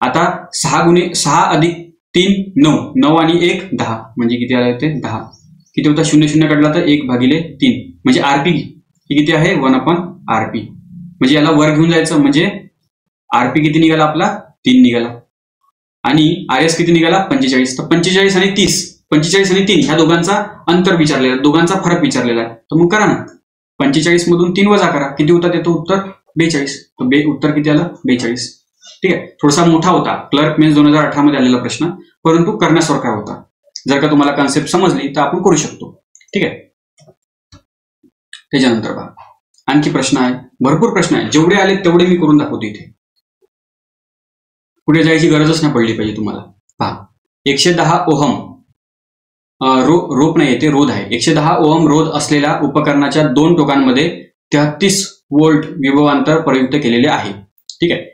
A: आता 6 अधिक 3 9 आणि 1 10 म्हणजे किती आलं ते 10. किती होता? 0 काढला तर 1/3 म्हणजे RP ही किती आहे? 1/RP. म्हणजे याला वर घेऊन जायचं म्हणजे RP किती निघाला आपला? 3 निघाला आणि RS किती निघाला? 45. तर 45 आणि 30, 45 आणि 3 ह्या दोघांचा अंतर विचारलेला, दोघांचा फरक विचारलेला आहे. तर मग करा ना, 45 मधून 3 वजा करा. किती होता येतो उत्तर? 42. तर उत्तर किती आलं? 42. ठीक आहे, थोडासा मोठा होता. क्लर्क मेन्स 2018 मध्ये आलेला प्रश्न, परंतु करण्यासारखा होता. जर का तुम्हाला कन्सेप्ट समजली तर आपण करू शकतो. ठीक आहे, त्याच्यानंतर पहा आणखी प्रश्न आहे, भरपूर प्रश्न आहे. जेवढे आले तेवढे मी करून दाखवतो. इथे पुढे जायची गरजच नाही पडली पाहिजे तुम्हाला. पहा 110 ओहम रोप नाही, ते रोध आहे. 110 ओहम रोध असलेल्या उपकरणाच्या 2 टोकांमध्ये 33 व्होल्ट विभवांतर प्रयुक्त केलेले आहे. ठीक आहे,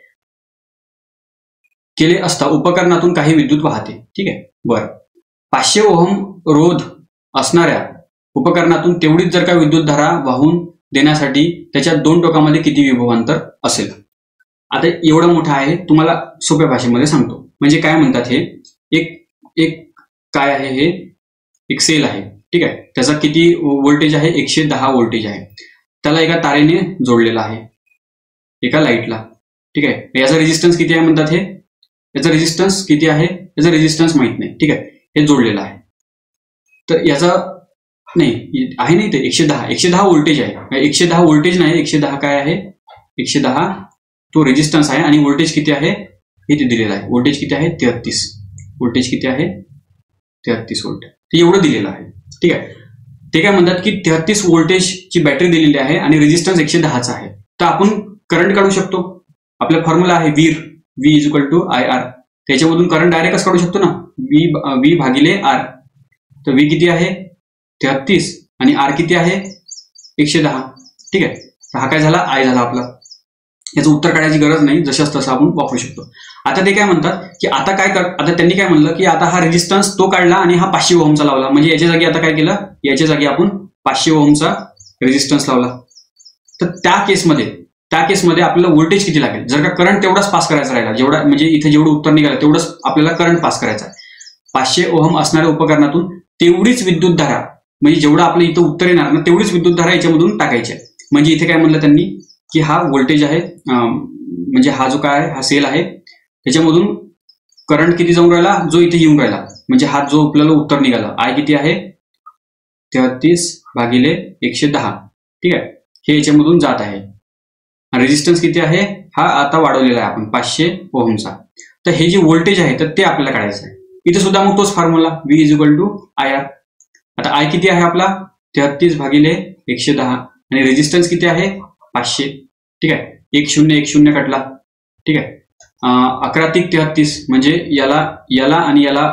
A: केले असता उपकरणातून काही विद्युत वाहते. ठीक आहे, बरं. 500 ओहम रोध असणाऱ्या उपकरणातून तेवढीच जर का विद्युतधारा वाहून देण्यासाठी त्याच्या 2 टोकामध्ये किती विभवांतर असेल? आता एवढा मोठा आहे, तुम्हाला सोप्या भाषेमध्ये सांगतो. म्हणजे काय म्हणतात हे? एक काय आहे हे? एक सेल आहे. ठीक आहे, त्याचा किती व्होल्टेज आहे? 110 व्होल्टेज आहे. त्याला एका तारेने जोडलेला आहे, एका लाईटला. ठीक आहे, याचा रेजिस्टन्स किती आहे म्हणतात हे? याचा रेजिस्टन्स किती आहे? याचा रेजिस्टन्स माहित नाही. ठीक आहे, हे जोडलेलं आहे. तर याचा नाही आहे नाही, ते 110 व्होल्टेज आहे. 110 व्होल्टेज नाही, 110 काय आहे? 110 तो रेजिस्टन्स आहे आणि व्होल्टेज किती आहे हे ते दिलेलं आहे. व्होल्टेज किती आहे? 33. व्होल्टेज किती आहे? 33 व्होल्ट. ते एवढं दिलेलं आहे. ठीक आहे, ते काय म्हणतात की 33 व्होल्टेजची बॅटरी दिलेली आहे आणि रेजिस्टन्स 110चा आहे. तर आपण करंट काढू शकतो. आपला फॉर्म्युला आहे V is equal to IR. त्याच्यामधून करंट डायरेक्टच काढू शकतो ना. व्ही भागिले आर. तर व्ही किती आहे 33 आणि आर किती आहे 110. ठीक आहे. तर हा काय झाला आय झाला आपला. याचं उत्तर काढायची गरज नाही, जशाच तसं आपण वापरू शकतो. आता ते काय म्हणतात की आता त्यांनी काय म्हणलं की आता हा रेजिस्टन्स तो काढला आणि हा 500 ओहमचा लावला. म्हणजे याच्या जागी आता काय केलं, याच्या जागी आपण 500 ओहमचा रेजिस्टन्स लावला. तर त्या केसमध्ये आपल्याला व्होल्टेज किती लागेल. जर का करंट तेवढाच पास करायचा राहिला, जेवढा म्हणजे इथे जेवढं उत्तर निघालं तेवढंच आपल्याला करंट पास करायचा आहे. 500 ओहम असणाऱ्या उपकरणातून तेवढीच विद्युतधारा, म्हणजे जेवढं आपलं इथं उत्तर येणार ना तेवढीच विद्युतधारा याच्यामधून टाकायची आहे. म्हणजे इथे काय म्हणलं त्यांनी की हा व्होल्टेज आहे, म्हणजे हा जो काय हा सेल आहे त्याच्यामधून करंट किती जाऊन राहिला, जो इथे येऊन राहिला. म्हणजे हा जो आपल्याला उत्तर निघाला आय किती आहे 33 भागिले 110. ठीक आहे. हे याच्यामधून जात आहे. रेजिस्टन्स किती आहे हा आता वाढवलेला आहे आपण 500 ओहमचा. तर हे जे व्होल्टेज आहे तर ते आपल्याला काढायचं आहे. इथे सुद्धा मग तोच फॉर्म्युला V = IR. आता आय किती आहे आपला 33 भागिले 110 आणि रेजिस्टन्स किती आहे 500. ठीक आहे. 1010 कटला. ठीक आहे. 11 × 33 म्हणजे याला आणि याला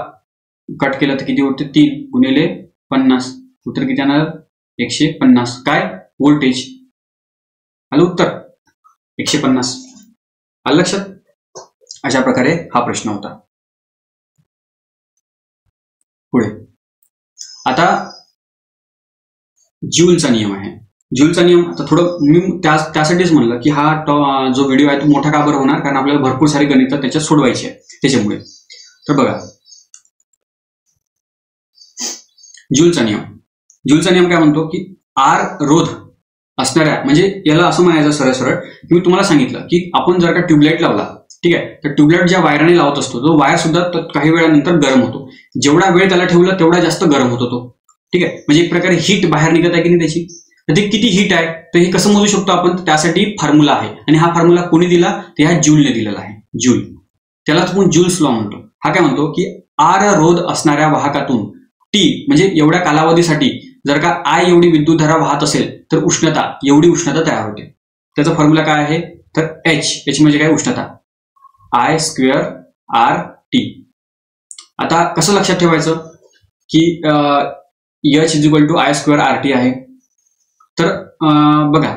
A: कट केलं तर किती होते 3 गुणिले 50. उत्तर किती येणार 150. काय व्होल्टेज आलं उत्तर 150. आलं लक्षात. अशा प्रकारे हा प्रश्न होता. पुढे आता ज्यूलचा नियम आहे. ज्यूलचा नियम आता थोडं मी त्यासाठीच म्हणलं की हा जो व्हिडिओ आहे तो मोठा का बरं होणार, कारण आपल्याला भरपूर सारी गणितं त्याच्यात सोडवायची आहे त्याच्यामुळे. तर बघा ज्यूलचा नियम काय म्हणतो की आर रोध असणाऱ्या, म्हणजे याला असं म्हणायचं सरळ की मी तुम्हाला सांगितलं की आपण जर का ट्यूबलाईट लावला, ठीक आहे, तर ट्यूबलाईट ज्या वायराने लावत असतो तो वायर सुद्धा काही वेळानंतर गरम होतो. जेवढा वेळ त्याला ठेवला तेवढा जास्त गरम होतो तो. ठीक आहे. म्हणजे एक प्रकारे हीट बाहेर निघत आहे की नाही त्याची. तर ते किती हीट आहे तर हे कसं मोजू शकतो आपण, त्यासाठी फॉर्म्युला आहे. आणि हा फॉर्म्युला कोणी दिला तर ह्या ज्यूलने दिलेला आहे. ज्यूल, त्यालाच आपण ज्यूल्स लॉ म्हणतो. हा काय म्हणतो की आर रोध असणाऱ्या वाहकातून टी म्हणजे एवढ्या कालावधीसाठी जर का आय एवढी विद्युतधारा वाहत असेल तर एवढी उष्णता तयार होते. त्याचा फॉर्म्युला काय आहे तर एच म्हणजे काय उष्णता I² RT. आता कसं लक्षात ठेवायचं की H = I² RT आहे. तर बघा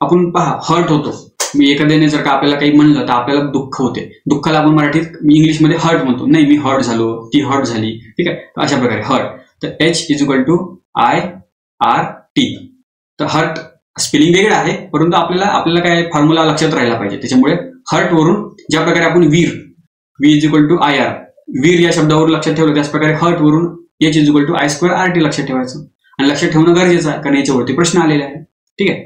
A: आपण पहा हर्ट होतो. मी एखाद्याने जर का आपल्याला काही म्हणलं तर आपल्याला दुःख होते. दुःखाला आपण मराठीत इंग्लिशमध्ये हर्ट म्हणतो. नाही मी हर्ट झालो, ती हर्ट झाली. ठीक आहे. अशा प्रकारे हर्ट. तर H = IRT. तर हर्ट स्पेलिंग वेगळं आहे, परंतु आपल्याला काय फॉर्म्युला लक्षात राहायला पाहिजे. त्याच्यामुळे हर्ट वरून ज्या प्रकारे आपण वीर V = IR वीर या शब्दावर लक्षात ठेवलं, त्याच प्रकारे हर्ट वरून H = I² RT लक्षात ठेवायचं. आणि लक्षात ठेवणं गरजेचं आहे, कारण याच्यावरती प्रश्न आलेले आहे. ठीक आहे.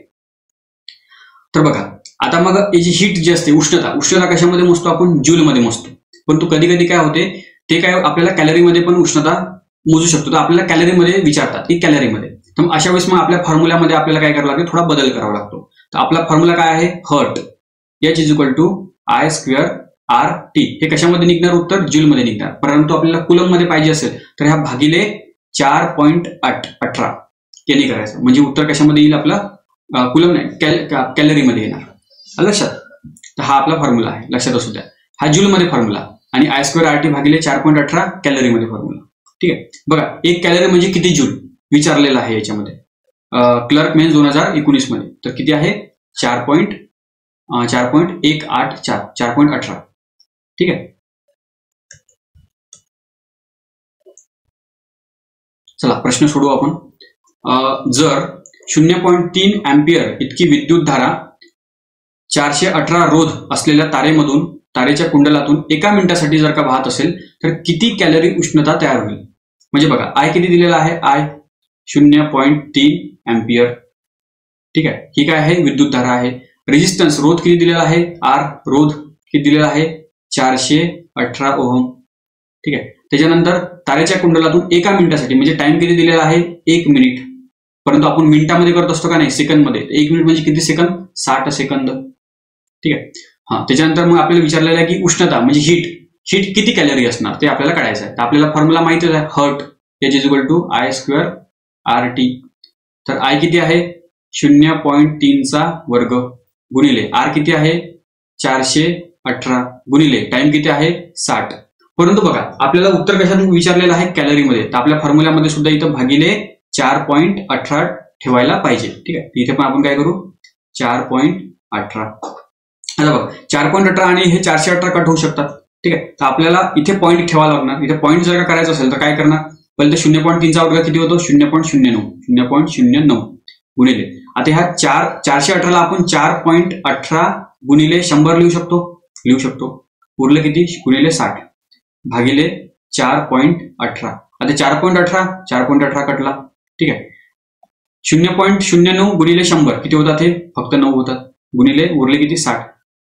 A: तर बघा आता मग याची हीट जी असते, उष्णता कशामध्ये मोजतो आपण ज्यूलमध्ये मोजतो. परंतु कधी कधी काय होते ते काय आपल्याला कॅलरीमध्ये पण उष्णता मोजू शकतो. तर आपल्याला कॅलरीमध्ये विचारतात की कॅलरीमध्ये. तर अशा वेळेस मग आपल्या फॉर्म्युल्यामध्ये आपल्याला काय करावं लागेल, थोडा बदल करावा लागतो. तर आपला फॉर्म्युला काय आहे हर्ट H = I² RT. हे कशामध्ये निघणार उत्तर ज्यूलमध्ये निघणार. परंतु आपल्याला कुलम मध्ये पाहिजे असेल तर ह्या भागिले 4.18 यांनी करायचं. म्हणजे उत्तर कशामध्ये येईल आपला कुलम नाही कॅलरीमध्ये येणार. लक्षात. तर हा आपला फॉर्म्युला आहे, लक्षात असू द्या. हा ज्यूलमध्ये फॉर्म्युला आणि I² RT भागिले 4.18 कॅलरीमध्ये फॉर्म्युला. ठीक आहे. बघा 1 कॅलरी म्हणजे किती ज्यूल विचारलेला आहे याच्यामध्ये. क्लर्क मेन्स 2019 मध्ये. तर किती आहे 4.184. ठीक आहे. चला प्रश्न सोडवू आपण. जर 0.3 अँपिअर इतकी विद्युतधारा 418 रोध असलेल्या तारेच्या कुंडलातून एका मिनिटासाठी जर का वाहत असेल तर किती कॅलरी उष्णता तयार होईल. म्हणजे बघा आय किती दिलेला आहे, आय 0.3 अँपिअर. ठीक आहे. ही काय आहे विद्युतधारा आहे. रेजिस्टन्स रोध किती दिलेला आहे, आर रोध किती दिलेला आहे 418 ओहम. ठीक आहे. त्याच्यानंतर तारेच्या कुंडलातून एका मिनिटासाठी म्हणजे टाइम किती दिलेला आहे 1 मिनिट. परंतु आपण मिनिटामध्ये करत असतो का नाही सेकंदमध्ये. 1 मिनिट म्हणजे किती सेकंद 60 सेकंद. ठीक आहे. हा त्याच्यानंतर मग आपल्याला विचारलेलं आहे की उष्णता म्हणजे हीट किती कॅलरी असणार ते आपल्याला काढायचं आहे. तर आपल्याला फॉर्म्युला माहितीच आहे हर्ट H = I² RT. तर आय किती आहे 0.3चा वर्ग गुणिले आर किती आहे 418 गुणिले टाइम किती आहे 60. परंतु बघा आपल्याला उत्तर कशातून विचारलेलं आहे, कॅलरीमध्ये. तर आपल्या फॉर्म्युल्यामध्ये सुद्धा इथं भागिले 4.18 ठेवायला पाहिजे. ठीक आहे, इथे पण आपण काय करू, 4.18. आता बघा 4.18 आणि हे 418 कट होऊ शकतात. ठीक आहे, तर आपल्याला इथे पॉईंट ठेवावा लागणार. इथे पॉईंट जर का करायचं असेल तर काय करणार, पहिले 0.3चा वर्ग किती होतो, 0.09 गुणिले. आता ह्या 418ला आपण 4.18 गुणिले 100 लिहू शकतो. उरलं किती, गुणिले 60 भागिले 4.18. आता 4.18 कटला. ठीक आहे, 0.09 गुणिले 100 किती होतात, हे फक्त 9 होतात. गुणिले उरले किती, 60.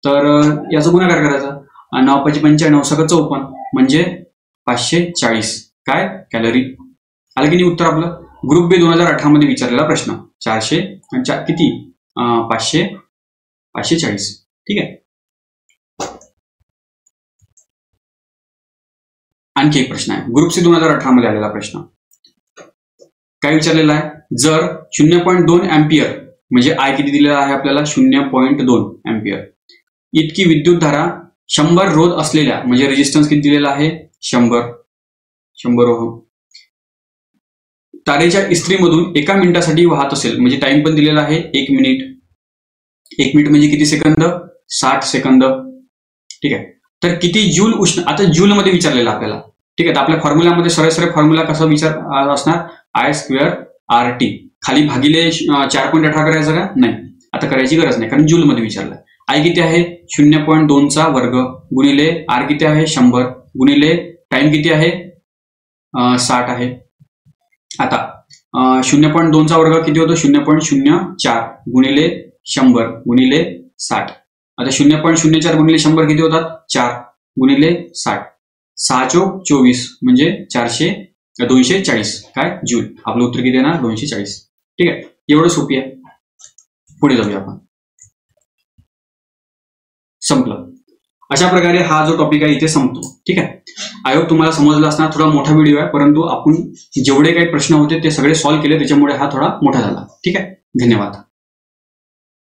A: तर याचा गुणाकार करायचा. 9×5 = 54 म्हणजे 540 काय कॅलरी. आलं की नाही उत्तर आपलं. ग्रुप बी 2018 मध्ये विचारलेला प्रश्न. 400 आणि किती, 540. ठीक आहे, आणखी एक प्रश्न आहे, ग्रुप सी 2018 मध्ये आलेला प्रश्न. काय विचारलेला आहे, जर 0.2 अँपियर म्हणजे आय किती दिलेला आहे आपल्याला, 0.2 अँपियर इतकी विद्युत धारा 100 रोध असलेल्या, म्हणजे रेजिस्टन्स किती दिलेला आहे, 100 ओहम तारेच्या इस्त्रीमधून 1 मिनिटासाठी वाहत असेल, म्हणजे टाइम पण दिलेला आहे 1 मिनिट. 1 मिनिट म्हणजे किती सेकंद, 60 सेकंद. ठीक आहे, तर किती जूल उष्ण, आता जूल मध्ये विचारलेला आपल्याला. ठीक आहे, तर आपल्या फॉर्म्युल्यामध्ये सरळ फॉर्म्युला कसा विचार असणार, I²RT. खाली भागिले 4.18 करायचं का, नाही, आता करायची गरज नाही कारण जूल मध्ये विचारलं. आय किती आहे, 0.2चा वर्ग गुणिले आर किती आहे, 100 गुणिले टाइम किती आहे, 60 आहे. आता 0.2चा वर्ग किती होतो, 0.04 गुणिले 100 गुणिले 60. आता 0.04 गुणिले 100 किती होतात, 4 गुणिले 60. 6×4 = 24 म्हणजे 240 काय जूल. आपलं उत्तर किती येणार, 240. ठीक आहे, एवढं सोपी आहे. पुढे जाऊया आपण. संपलं. अशा प्रकारे हा जो टॉपिक आहे इथे संपतो. ठीक आहे, आय होप तुम्हाला समजलं असणार. थोडा मोठा व्हिडिओ आहे, परंतु आपण जेवढे काही प्रश्न होते ते सगळे सॉल्व्ह केले, त्याच्यामुळे हा थोडा मोठा झाला. ठीक आहे, धन्यवाद.